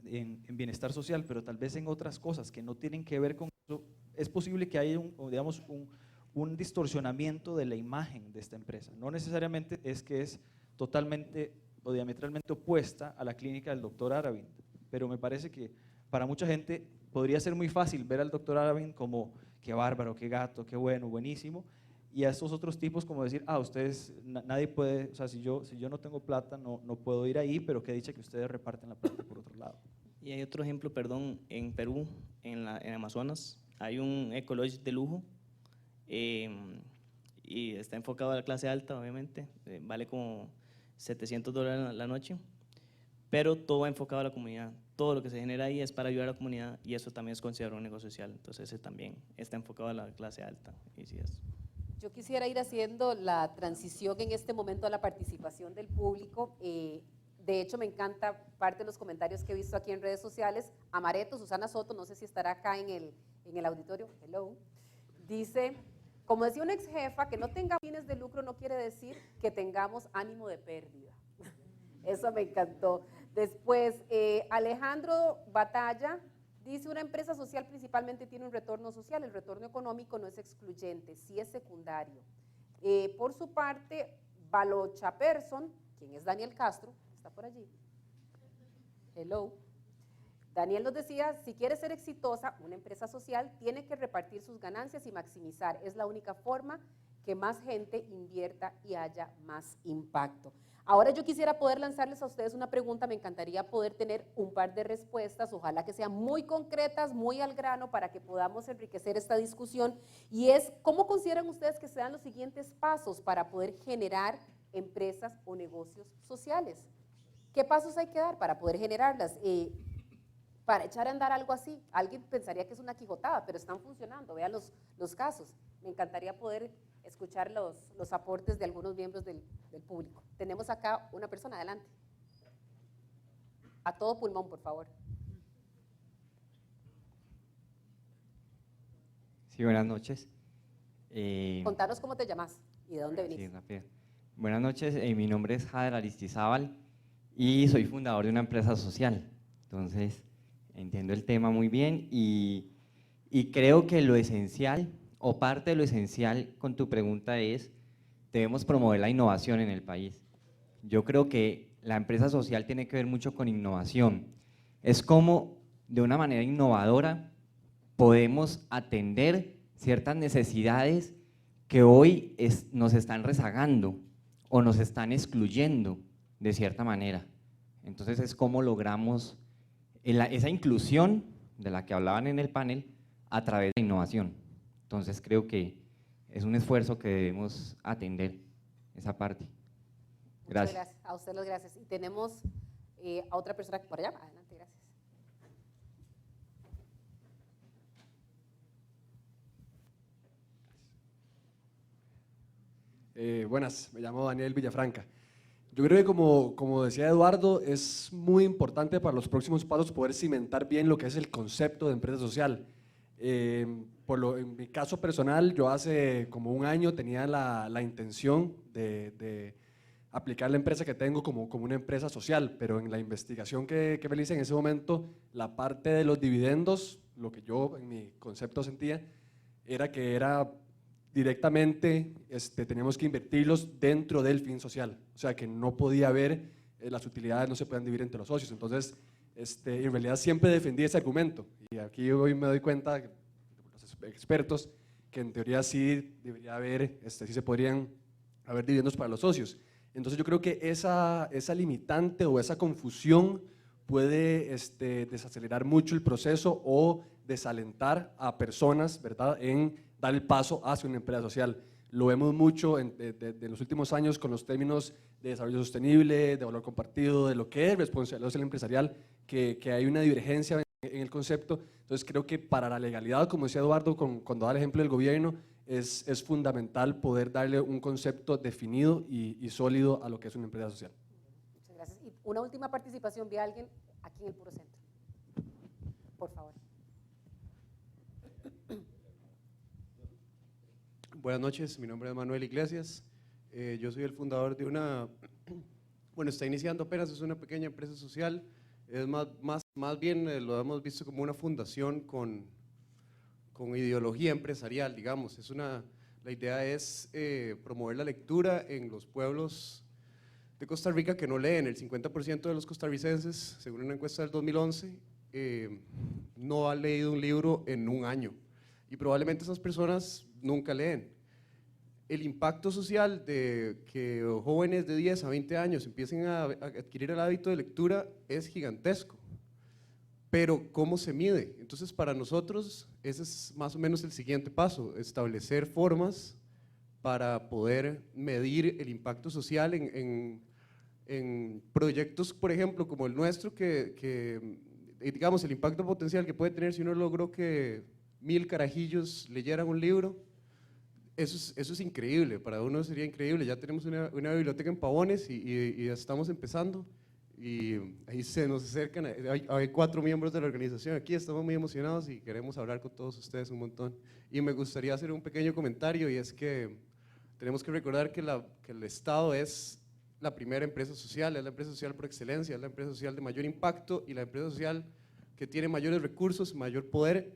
en bienestar social, pero tal vez en otras cosas que no tienen que ver con eso, es posible que haya un distorsionamiento de la imagen de esta empresa. No necesariamente es que es totalmente o diametralmente opuesta a la clínica del doctor Aravind, pero me parece que para mucha gente podría ser muy fácil ver al doctor Aravind como qué bárbaro, qué gato, qué bueno, buenísimo, y a estos otros tipos como decir, ustedes, nadie puede, o sea, si yo no tengo plata no puedo ir ahí, pero qué dicha que ustedes reparten la plata por otro lado. Y hay otro ejemplo, perdón, en Perú, en Amazonas, hay un ecolodge de lujo y está enfocado a la clase alta, obviamente, vale como $700 la noche, pero todo va enfocado a la comunidad. Todo lo que se genera ahí es para ayudar a la comunidad y eso también es considerado un negocio social, entonces ese también está enfocado a la clase alta. Y sí es. Yo quisiera ir haciendo la transición en este momento a la participación del público. De hecho, me encanta parte de los comentarios que he visto aquí en redes sociales. Amareto, Susana Soto, no sé si estará acá en el auditorio, hello, dice, como decía una ex jefa, que no tenga fines de lucro no quiere decir que tengamos ánimo de pérdida. Eso me encantó. Después, Alejandro Batalla dice, una empresa social principalmente tiene un retorno social, el retorno económico no es excluyente, sí es secundario. Por su parte, Balocha Person, quien es Daniel Castro, está por allí, hello, Daniel nos decía, si quiere ser exitosa, una empresa social tiene que repartir sus ganancias y maximizar, es la única forma que más gente invierta y haya más impacto. Ahora yo quisiera poder lanzarles a ustedes una pregunta, me encantaría poder tener un par de respuestas, ojalá que sean muy concretas, muy al grano, para que podamos enriquecer esta discusión, y es, ¿cómo consideran ustedes que sean los siguientes pasos para poder generar empresas o negocios sociales? ¿Qué pasos hay que dar para poder generarlas? Para echar a andar algo así, alguien pensaría que es una quijotada, pero están funcionando, vean los casos. Me encantaría poder escuchar los aportes de algunos miembros del público. Tenemos acá una persona, adelante. A todo pulmón, por favor. Sí, buenas noches. Contanos cómo te llamas y de dónde venís. Sí, rápido. Buenas noches, mi nombre es Jader Aristizábal y soy fundador de una empresa social. Entonces, entiendo el tema muy bien y creo que lo esencial, o parte de lo esencial con tu pregunta es, debemos promover la innovación en el país. Yo creo que la empresa social tiene que ver mucho con innovación. Es como, de una manera innovadora, podemos atender ciertas necesidades que hoy nos están rezagando o nos están excluyendo de cierta manera. Entonces es como logramos esa inclusión de la que hablaban en el panel a través de la innovación. Entonces creo que es un esfuerzo que debemos atender, esa parte. Gracias. Muchas gracias. A usted las gracias. Y tenemos a otra persona por allá. Adelante, gracias. Buenas, me llamo Daniel Villafranca. Yo creo que como decía Eduardo, es muy importante para los próximos pasos poder cimentar bien lo que es el concepto de empresa social. En mi caso personal, yo hace como un año tenía la intención de aplicar la empresa que tengo como una empresa social, pero en la investigación que realicé en ese momento, la parte de los dividendos, lo que yo en mi concepto sentía, era que era directamente teníamos que invertirlos dentro del fin social, o sea que no podía haber las utilidades no se puedan dividir entre los socios. Entonces, en realidad siempre defendí ese argumento y aquí hoy me doy cuenta, los expertos, que en teoría sí debería haber, sí se podrían haber dividendos para los socios. Entonces yo creo que esa limitante o esa confusión puede desacelerar mucho el proceso o desalentar a personas, ¿verdad?, en dar el paso hacia una empresa social. Lo vemos mucho en los últimos años con los términos de desarrollo sostenible, de valor compartido, de lo que es responsabilidad social empresarial, que hay una divergencia en el concepto. Entonces creo que para la legalidad, como decía Eduardo cuando da el ejemplo del gobierno, es fundamental poder darle un concepto definido y sólido a lo que es una empresa social. Muchas gracias. Y una última participación de alguien aquí en el Puro Centro. Por favor. Buenas noches, mi nombre es Manuel Iglesias. Yo soy el fundador de una, bueno, está iniciando apenas, es una pequeña empresa social. Es más bien lo hemos visto como una fundación con ideología empresarial, digamos. La idea es promover la lectura en los pueblos de Costa Rica que no leen. El 50% de los costarricenses, según una encuesta del 2011, no ha leído un libro en un año. Y probablemente esas personas nunca leen. El impacto social de que jóvenes de 10 a 20 años empiecen a adquirir el hábito de lectura es gigantesco. Pero ¿cómo se mide? Entonces, para nosotros, ese es más o menos el siguiente paso, establecer formas para poder medir el impacto social en proyectos, por ejemplo, como el nuestro, digamos, el impacto potencial que puede tener si uno logró que 1000 carajillos leyeran un libro. Eso es increíble, para uno sería increíble. Ya tenemos una biblioteca en Pavones y ya estamos empezando. Y ahí se nos acercan, hay 4 miembros de la organización aquí, estamos muy emocionados y queremos hablar con todos ustedes un montón. Y me gustaría hacer un pequeño comentario, y es que tenemos que recordar que el Estado es la primera empresa social, es la empresa social por excelencia, es la empresa social de mayor impacto y la empresa social que tiene mayores recursos, mayor poder.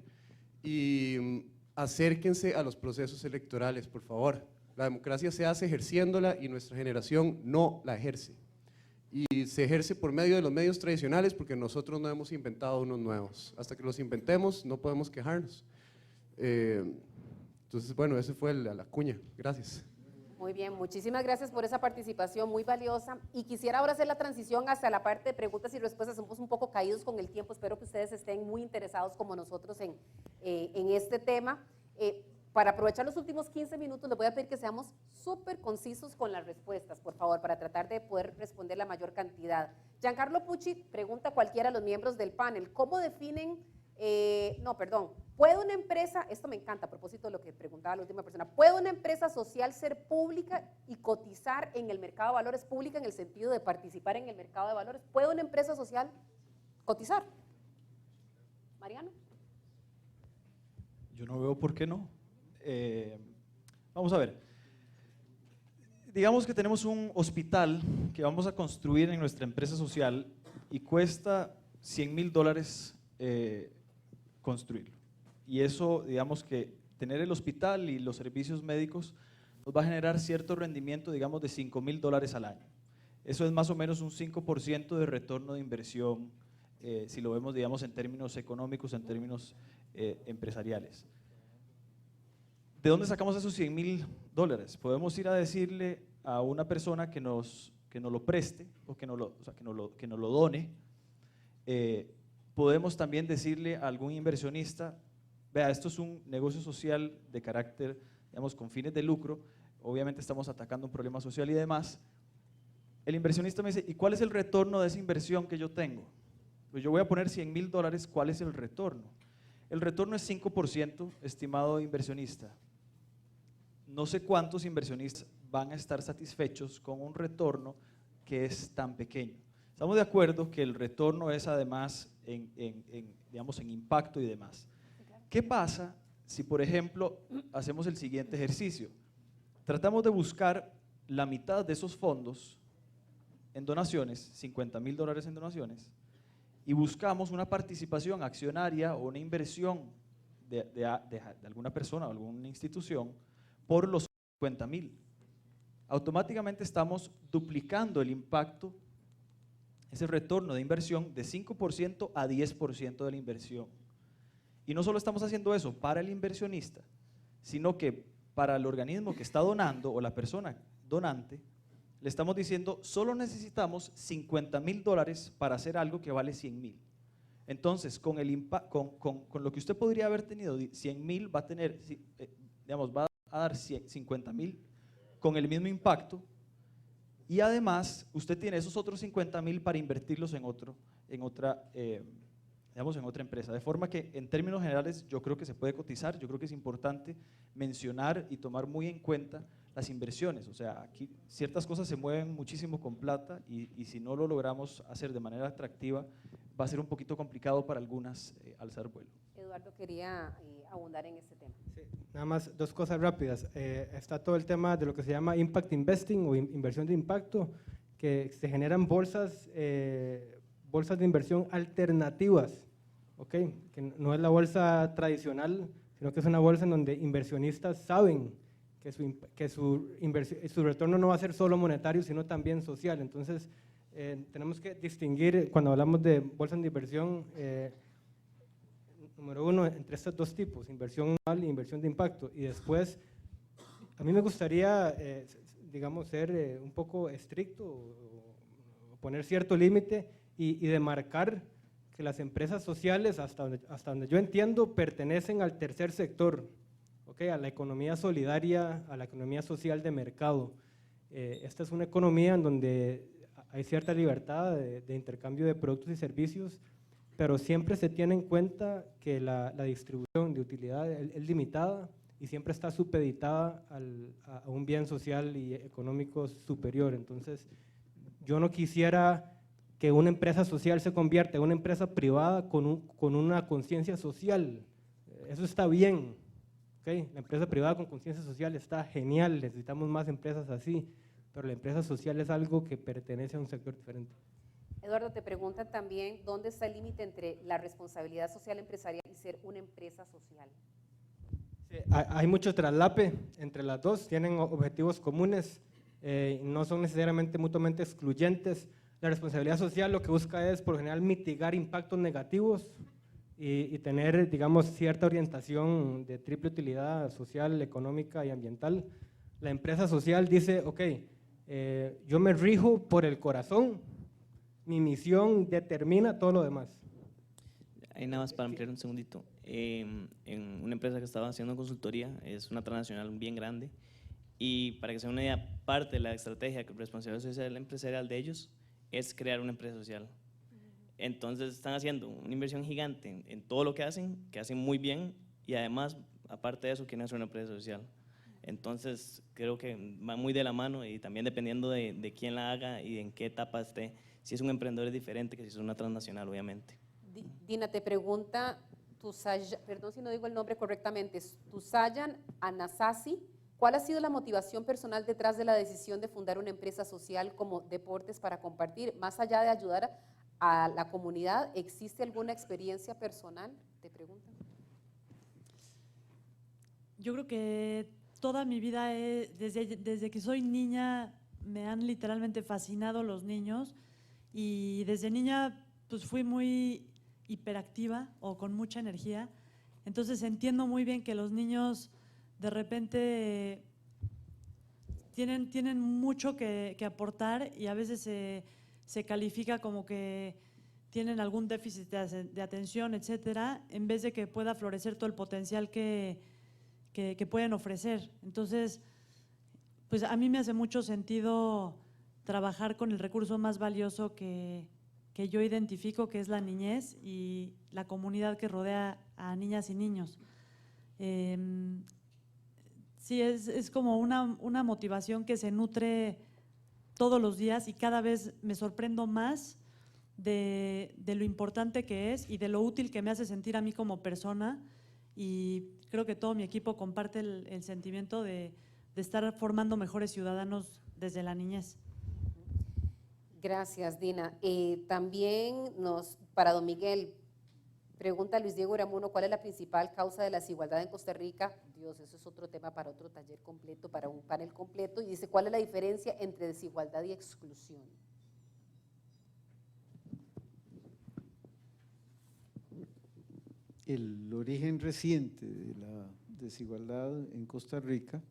Y acérquense a los procesos electorales, por favor. La democracia se hace ejerciéndola y nuestra generación no la ejerce. Y se ejerce por medio de los medios tradicionales porque nosotros no hemos inventado unos nuevos. Hasta que los inventemos no podemos quejarnos. Entonces, bueno, ese fue la cuña. Gracias. Muy bien, muchísimas gracias por esa participación muy valiosa. Y quisiera ahora hacer la transición hacia la parte de preguntas y respuestas. Somos un poco caídos con el tiempo, espero que ustedes estén muy interesados como nosotros en este tema. Para aprovechar los últimos 15 minutos, les voy a pedir que seamos súper concisos con las respuestas, por favor, para tratar de poder responder la mayor cantidad. Giancarlo Pucci pregunta a cualquiera de los miembros del panel, ¿cómo definen, ¿puede una empresa, esto me encanta a propósito de lo que preguntaba la última persona, ¿puede una empresa social ser pública y cotizar en el mercado de valores? Pública en el sentido de participar en el mercado de valores. ¿Puede una empresa social cotizar? Mariano. Yo no veo por qué no. Vamos a ver, digamos que tenemos un hospital que vamos a construir en nuestra empresa social y cuesta $100,000 construirlo. Y eso, digamos que tener el hospital y los servicios médicos nos va a generar cierto rendimiento, digamos, de $5,000 al año. Eso es más o menos un 5% de retorno de inversión, si lo vemos, digamos, en términos económicos, en términos empresariales. ¿De dónde sacamos esos $100,000? Podemos ir a decirle a una persona que nos lo preste o que nos lo done. Podemos también decirle a algún inversionista, vea, esto es un negocio social de carácter, digamos, con fines de lucro, obviamente estamos atacando un problema social y demás. El inversionista me dice, ¿y cuál es el retorno de esa inversión que yo tengo? Pues yo voy a poner $100,000, ¿cuál es el retorno? El retorno es 5%, estimado inversionista. No sé cuántos inversionistas van a estar satisfechos con un retorno que es tan pequeño. Estamos de acuerdo que el retorno es además digamos, en impacto y demás. ¿Qué pasa si, por ejemplo, hacemos el siguiente ejercicio? Tratamos de buscar la mitad de esos fondos en donaciones, $50,000 en donaciones, y buscamos una participación accionaria o una inversión de alguna persona o alguna institución por los $50,000. Automáticamente estamos duplicando el impacto ese retorno de inversión de 5% a 10% de la inversión. Y no solo estamos haciendo eso para el inversionista, sino que para el organismo que está donando o la persona donante, le estamos diciendo, solo necesitamos $50,000 para hacer algo que vale 100,000. Entonces, con lo que usted podría haber tenido 100,000, va a tener, digamos, va a dar 50,000 con el mismo impacto, y además usted tiene esos otros 50,000 para invertirlos en otra empresa. De forma que, en términos generales, yo creo que se puede cotizar. Yo creo que es importante mencionar y tomar muy en cuenta las inversiones. O sea, aquí ciertas cosas se mueven muchísimo con plata, y si no lo logramos hacer de manera atractiva, va a ser un poquito complicado para algunas alzar vuelo. Eduardo quería abundar en este tema. Sí, nada más dos cosas rápidas. Está todo el tema de lo que se llama impact investing o inversión de impacto, que se generan bolsas de inversión alternativas, ¿okay? Que no es la bolsa tradicional, sino que es una bolsa en donde inversionistas saben que su retorno no va a ser solo monetario, sino también social. Entonces, tenemos que distinguir, cuando hablamos de bolsas de inversión, número uno, entre estos dos tipos, inversión anual e inversión de impacto. Y después, a mí me gustaría, digamos, ser un poco estricto, o poner cierto límite y demarcar que las empresas sociales, hasta donde yo entiendo, pertenecen al tercer sector, ¿okay? A la economía solidaria, a la economía social de mercado. Esta es una economía en donde hay cierta libertad de intercambio de productos y servicios, pero siempre se tiene en cuenta que la distribución de utilidad es limitada y siempre está supeditada a un bien social y económico superior. Entonces, yo no quisiera que una empresa social se convierta en una empresa privada con una conciencia social. Eso está bien, ¿okay? La empresa privada con conciencia social está genial, necesitamos más empresas así, pero la empresa social es algo que pertenece a un sector diferente. Eduardo, te preguntan también dónde está el límite entre la responsabilidad social empresarial y ser una empresa social. Sí, hay mucho traslape entre las dos, tienen objetivos comunes, no son necesariamente mutuamente excluyentes. La responsabilidad social lo que busca es, por lo general, mitigar impactos negativos y tener, digamos, cierta orientación de triple utilidad social, económica y ambiental. La empresa social dice, ok, yo me rijo por el corazón, mi misión determina todo lo demás. Ahí nada más para ampliar un segundito. En una empresa que estaba haciendo consultoría, es una transnacional bien grande, y para que se una idea, parte de la estrategia de responsabilidad social empresarial de ellos es crear una empresa social. Entonces están haciendo una inversión gigante en todo lo que hacen muy bien, y además, aparte de eso, quieren hacer una empresa social. Entonces creo que va muy de la mano, y también dependiendo de quién la haga y en qué etapa esté. Si es un emprendedor es diferente que si es una transnacional, obviamente. Dina, te pregunta, perdón si no digo el nombre correctamente, Tusayan Anasasi, ¿cuál ha sido la motivación personal detrás de la decisión de fundar una empresa social como Deportes para Compartir? Más allá de ayudar a la comunidad, ¿existe alguna experiencia personal? Te preguntan. Yo creo que toda mi vida, desde que soy niña, me han literalmente fascinado los niños, y desde niña pues fui muy hiperactiva o con mucha energía. Entonces entiendo muy bien que los niños de repente tienen mucho que aportar, y a veces se califica como que tienen algún déficit de atención, etcétera, en vez de que pueda florecer todo el potencial que pueden ofrecer. Entonces, pues a mí me hace mucho sentido trabajar con el recurso más valioso que yo identifico, que es la niñez y la comunidad que rodea a niñas y niños. Sí, es como una motivación que se nutre todos los días, y cada vez me sorprendo más de lo importante que es y de lo útil que me hace sentir a mí como persona, y creo que todo mi equipo comparte el sentimiento de estar formando mejores ciudadanos desde la niñez. Gracias, Dina. También para don Miguel, pregunta Luis Diego Uramuno, ¿cuál es la principal causa de la desigualdad en Costa Rica? Dios, eso es otro tema para otro taller completo, para un panel completo. Y dice, ¿cuál es la diferencia entre desigualdad y exclusión? El origen reciente de la desigualdad en Costa Rica,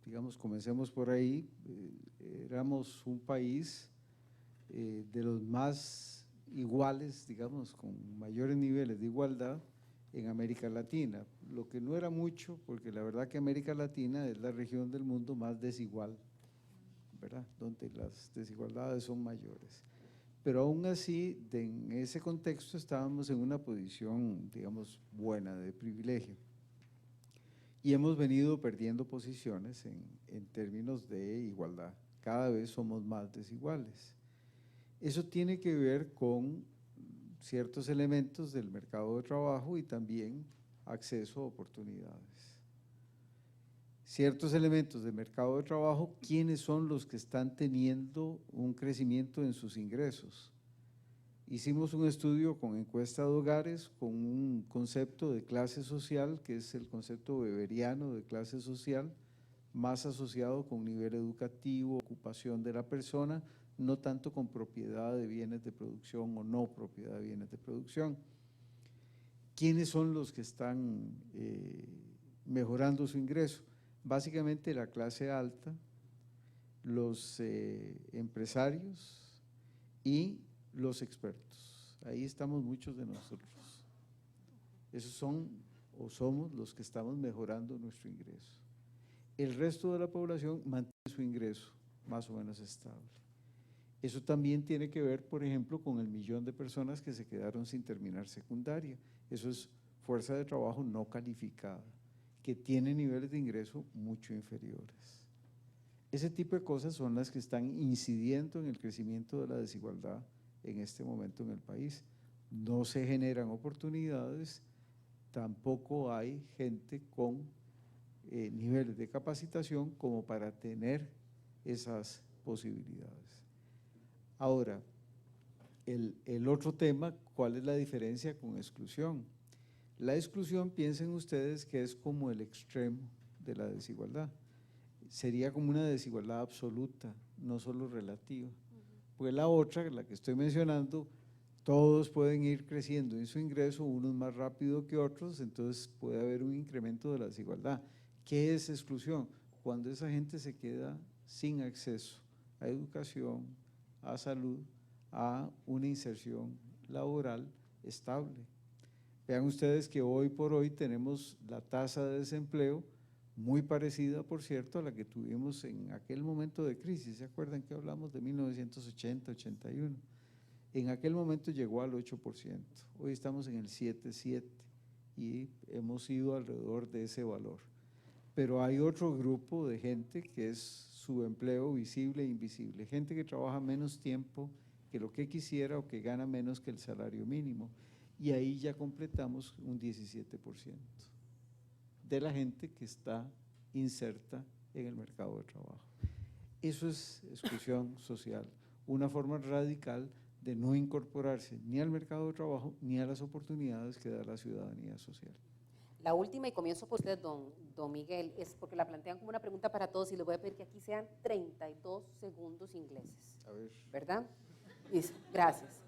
digamos, comencemos por ahí, éramos un país de los más iguales, digamos, con mayores niveles de igualdad en América Latina, lo que no era mucho, porque la verdad que América Latina es la región del mundo más desigual, ¿verdad?, donde las desigualdades son mayores. Pero aún así, en ese contexto estábamos en una posición, digamos, buena, de privilegio. Y hemos venido perdiendo posiciones en términos de igualdad. Cada vez somos más desiguales. Eso tiene que ver con ciertos elementos del mercado de trabajo y también acceso a oportunidades. Ciertos elementos del mercado de trabajo, ¿quiénes son los que están teniendo un crecimiento en sus ingresos? Hicimos un estudio con encuesta de hogares, con un concepto de clase social, que es el concepto weberiano de clase social, más asociado con nivel educativo, ocupación de la persona, no tanto con propiedad de bienes de producción o no propiedad de bienes de producción. ¿Quiénes son los que están mejorando su ingreso? Básicamente la clase alta, los empresarios y los expertos. Ahí estamos muchos de nosotros. Esos son o somos los que estamos mejorando nuestro ingreso. El resto de la población mantiene su ingreso más o menos estable. Eso también tiene que ver, por ejemplo, con el 1.000.000 de personas que se quedaron sin terminar secundaria. Eso es fuerza de trabajo no calificada, que tiene niveles de ingreso mucho inferiores. Ese tipo de cosas son las que están incidiendo en el crecimiento de la desigualdad en este momento en el país. No se generan oportunidades, tampoco hay gente con niveles de capacitación como para tener esas posibilidades. Ahora, el otro tema, ¿cuál es la diferencia con exclusión? La exclusión, piensen ustedes que es como el extremo de la desigualdad. Sería como una desigualdad absoluta, no solo relativa. Pues la otra, la que estoy mencionando, todos pueden ir creciendo en su ingreso, unos más rápido que otros, entonces puede haber un incremento de la desigualdad. ¿Qué es exclusión? Cuando esa gente se queda sin acceso a educación, a salud, a una inserción laboral estable. Vean ustedes que hoy por hoy tenemos la tasa de desempleo muy parecida, por cierto, a la que tuvimos en aquel momento de crisis. ¿Se acuerdan que hablamos de 1980-81? En aquel momento llegó al 8%, hoy estamos en el 7,7% y hemos ido alrededor de ese valor. Pero hay otro grupo de gente que es subempleo visible e invisible, gente que trabaja menos tiempo que lo que quisiera o que gana menos que el salario mínimo, y ahí ya completamos un 17% de la gente que está inserta en el mercado de trabajo. Eso es exclusión social, una forma radical de no incorporarse ni al mercado de trabajo ni a las oportunidades que da la ciudadanía social. La última, y comienzo por usted, don Miguel, es porque la plantean como una pregunta para todos y les voy a pedir que aquí sean 32 segundos ingleses. A ver. ¿Verdad? Listo, gracias.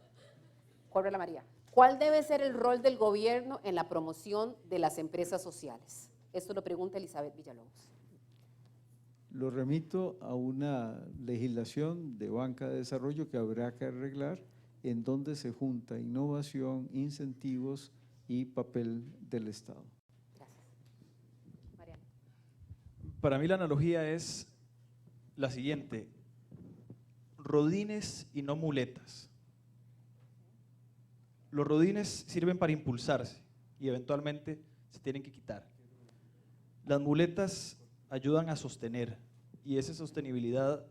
Córrela María. ¿Cuál debe ser el rol del gobierno en la promoción de las empresas sociales? Esto lo pregunta Elizabeth Villalobos. Lo remito a una legislación de banca de desarrollo que habrá que arreglar, en donde se junta innovación, incentivos y papel del Estado. Gracias. Mariana. Para mí la analogía es la siguiente: rodines y no muletas. Los rodines sirven para impulsarse y eventualmente se tienen que quitar. Las muletas ayudan a sostener, y esa sostenibilidad,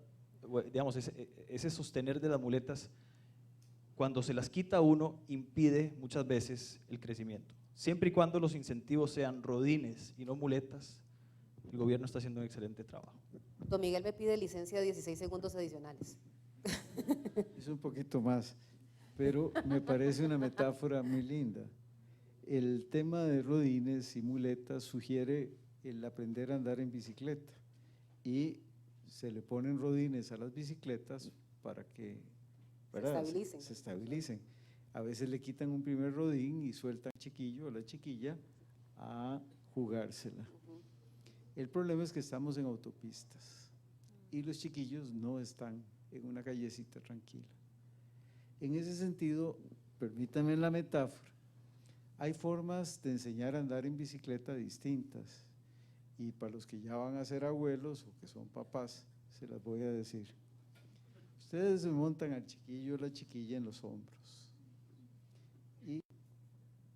digamos, ese sostener de las muletas, cuando se las quita uno, impide muchas veces el crecimiento. Siempre y cuando los incentivos sean rodines y no muletas, el gobierno está haciendo un excelente trabajo. Don Miguel me pide licencia de 16 segundos adicionales. Es un poquito más, pero me parece una metáfora muy linda. El tema de rodines y muletas sugiere el aprender a andar en bicicleta, y se le ponen rodines a las bicicletas para que se estabilicen. A veces le quitan un primer rodín y sueltan al chiquillo o la chiquilla a jugársela. El problema es que estamos en autopistas y los chiquillos no están en una callecita tranquila. En ese sentido, permítanme la metáfora, hay formas de enseñar a andar en bicicleta distintas, y para los que ya van a ser abuelos o que son papás, se las voy a decir. Ustedes se montan al chiquillo o la chiquilla en los hombros y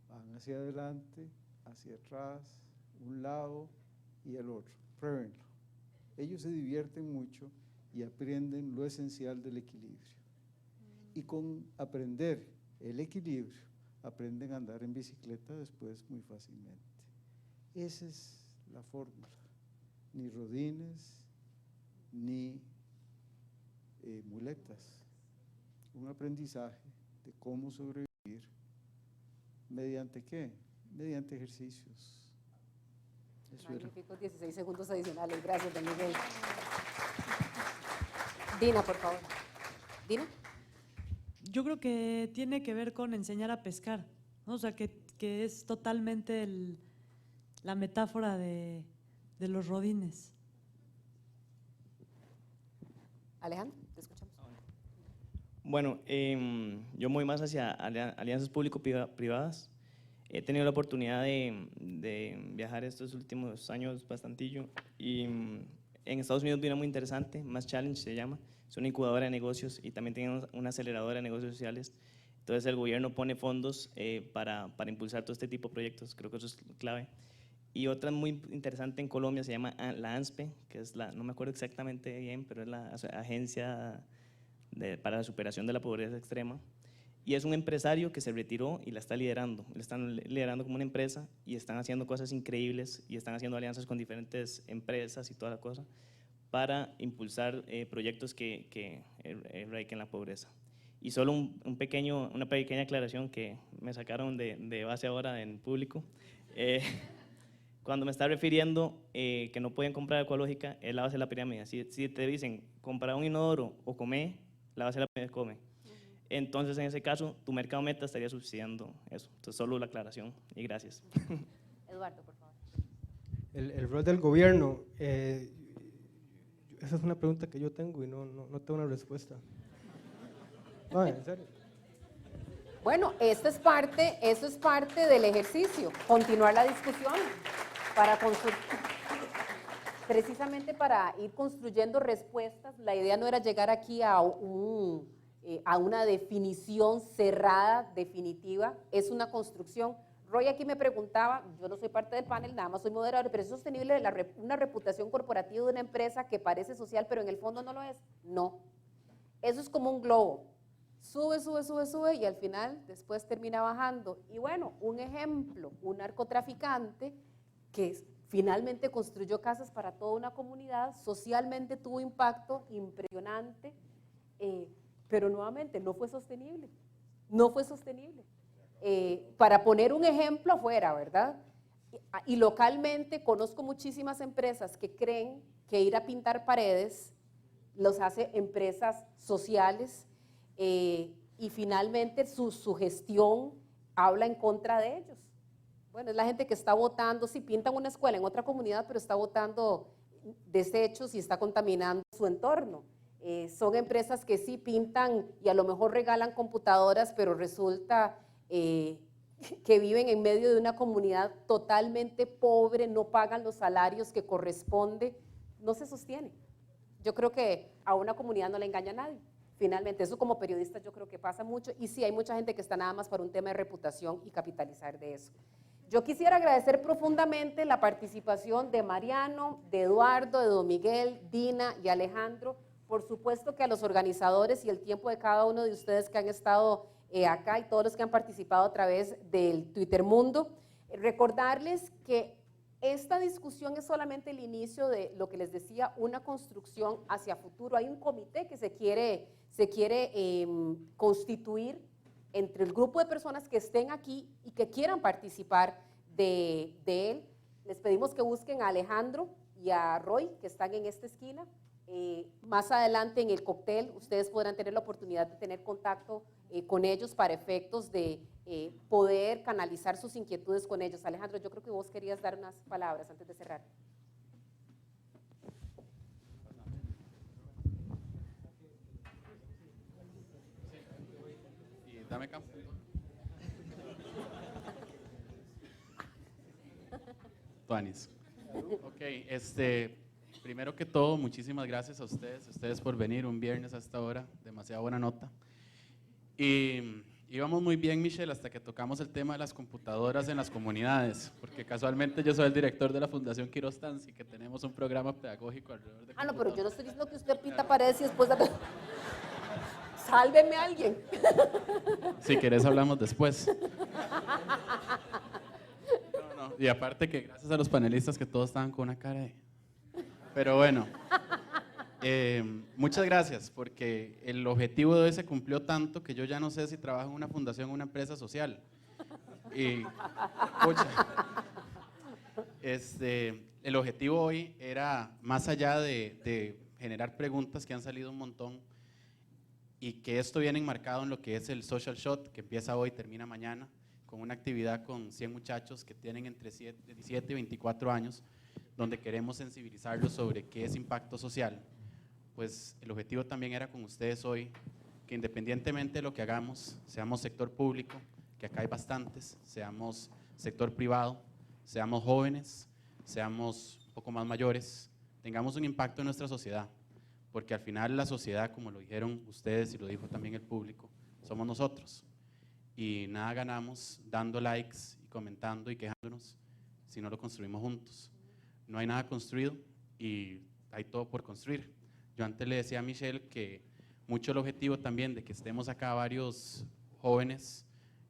van hacia adelante, hacia atrás, un lado y el otro. Pruébenlo. Ellos se divierten mucho y aprenden lo esencial del equilibrio. Y con aprender el equilibrio, aprenden a andar en bicicleta después muy fácilmente. Esa es la fórmula. Ni rodines, ni muletas. Un aprendizaje de cómo sobrevivir. ¿Mediante qué? Mediante ejercicios. Eso era. Magníficos 16 segundos adicionales. Gracias, don Miguel. Dina, por favor. Dina. Yo creo que tiene que ver con enseñar a pescar, ¿no? O sea, que es totalmente la metáfora de los rodines. Alejandro, te escuchamos. Bueno, yo me voy más hacia alianzas público-privadas. He tenido la oportunidad de viajar estos últimos años bastantillo y en Estados Unidos viene muy interesante, Mass Challenge se llama, es una incubadora de negocios y también tiene una aceleradora de negocios sociales. Entonces el gobierno pone fondos para impulsar todo este tipo de proyectos, creo que eso es clave. Y otra muy interesante en Colombia se llama la ANSPE, que es no me acuerdo exactamente bien, pero es la Agencia para la Superación de la Pobreza Extrema. Y es un empresario que se retiró y la está liderando. La están liderando como una empresa y están haciendo cosas increíbles y están haciendo alianzas con diferentes empresas y toda la cosa para impulsar proyectos que erradiquen la pobreza. Y solo una pequeña aclaración que me sacaron de base ahora en público. Cuando me está refiriendo que no pueden comprar ecológica, es la base de la pirámide. Si te dicen comprar un inodoro o comer, la base de la pirámide come. Entonces, en ese caso, tu mercado meta estaría subsidiando eso. Entonces, solo la aclaración y gracias. Eduardo, por favor. El rol del gobierno, esa es una pregunta que yo tengo y no tengo una respuesta. No, en serio. Bueno, eso es parte del ejercicio, continuar la discusión precisamente para ir construyendo respuestas. La idea no era llegar aquí a una definición cerrada, definitiva, es una construcción. Roy aquí me preguntaba, yo no soy parte del panel, nada más soy moderador, pero ¿es sostenible una reputación corporativa de una empresa que parece social, pero en el fondo no lo es? No. Eso es como un globo. Sube, sube, sube, sube y al final después termina bajando. Y bueno, un ejemplo, un narcotraficante que finalmente construyó casas para toda una comunidad, socialmente tuvo impacto impresionante, pero nuevamente no fue sostenible, no fue sostenible. Para poner un ejemplo afuera, ¿verdad? Y localmente conozco muchísimas empresas que creen que ir a pintar paredes los hace empresas sociales y finalmente su gestión habla en contra de ellos. Bueno, es la gente que está votando, sí, pintan una escuela en otra comunidad, pero está botando desechos y está contaminando su entorno. Son empresas que sí pintan y a lo mejor regalan computadoras, pero resulta que viven en medio de una comunidad totalmente pobre, no pagan los salarios que corresponde, no se sostiene. Yo creo que a una comunidad no le engaña a nadie. Finalmente, eso como periodista yo creo que pasa mucho y sí, hay mucha gente que está nada más para un tema de reputación y capitalizar de eso. Yo quisiera agradecer profundamente la participación de Mariano, de Eduardo, de don Miguel, Dina y Alejandro. Por supuesto que a los organizadores y el tiempo de cada uno de ustedes que han estado acá y todos los que han participado a través del Twitter Mundo. Recordarles que esta discusión es solamente el inicio de lo que les decía, una construcción hacia futuro. Hay un comité que se quiere constituir entre el grupo de personas que estén aquí y que quieran participar de él. Les pedimos que busquen a Alejandro y a Roy, que están en esta esquina. Más adelante en el cóctel ustedes podrán tener la oportunidad de tener contacto con ellos para efectos de poder canalizar sus inquietudes con ellos. Alejandro, yo creo que vos querías dar unas palabras antes de cerrar. Y dame campo. Tuanis. Ok, primero que todo, muchísimas gracias a ustedes por venir un viernes a esta hora, demasiado buena nota. Y íbamos muy bien, Michelle, hasta que tocamos el tema de las computadoras en las comunidades, porque casualmente yo soy el director de la Fundación Quiroz Tanzi, que tenemos un programa pedagógico alrededor de no, pero yo no estoy diciendo que usted pinta paredes y después... Sálveme a alguien. Si querés hablamos después. No, y aparte que gracias a los panelistas que todos estaban con una cara de... Pero bueno, muchas gracias, porque el objetivo de hoy se cumplió tanto que yo ya no sé si trabajo en una fundación o una empresa social. Y, el objetivo hoy era, más allá de generar preguntas que han salido un montón, y que esto viene enmarcado en lo que es el Social Shot, que empieza hoy, termina mañana, con una actividad con 100 muchachos que tienen entre 17 y 24 años, donde queremos sensibilizarlos sobre qué es impacto social. Pues el objetivo también era con ustedes hoy, que independientemente de lo que hagamos, seamos sector público, que acá hay bastantes, seamos sector privado, seamos jóvenes, seamos un poco más mayores, tengamos un impacto en nuestra sociedad, porque al final la sociedad, como lo dijeron ustedes y lo dijo también el público, somos nosotros. Y nada ganamos dando likes y comentando y quejándonos si no lo construimos juntos. No hay nada construido y hay todo por construir. Yo antes le decía a Michelle que mucho el objetivo también de que estemos acá varios jóvenes,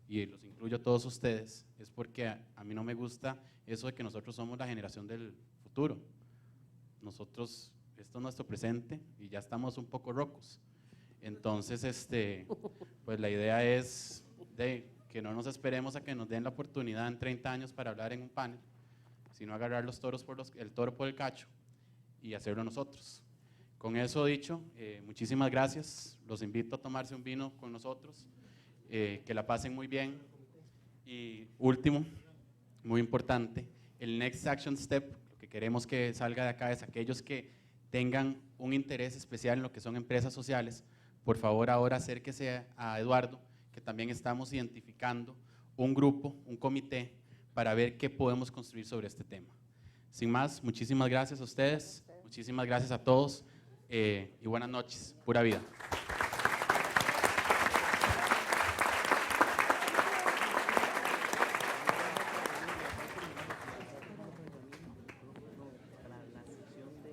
y los incluyo a todos ustedes, es porque a mí no me gusta eso de que nosotros somos la generación del futuro. Nosotros, esto es nuestro presente y ya estamos un poco rocos. Entonces, pues la idea es de que no nos esperemos a que nos den la oportunidad en 30 años para hablar en un panel, sino agarrar los toros el toro por el cacho y hacerlo nosotros. Con eso dicho, muchísimas gracias. Los invito a tomarse un vino con nosotros, que la pasen muy bien. Y último, muy importante, el Next Action Step, lo que queremos que salga de acá es aquellos que tengan un interés especial en lo que son empresas sociales, por favor ahora acérquese a Eduardo, que también estamos identificando un grupo, un comité, para ver qué podemos construir sobre este tema. Sin más, muchísimas gracias a ustedes, muchísimas gracias a todos y buenas noches, pura vida. La sección de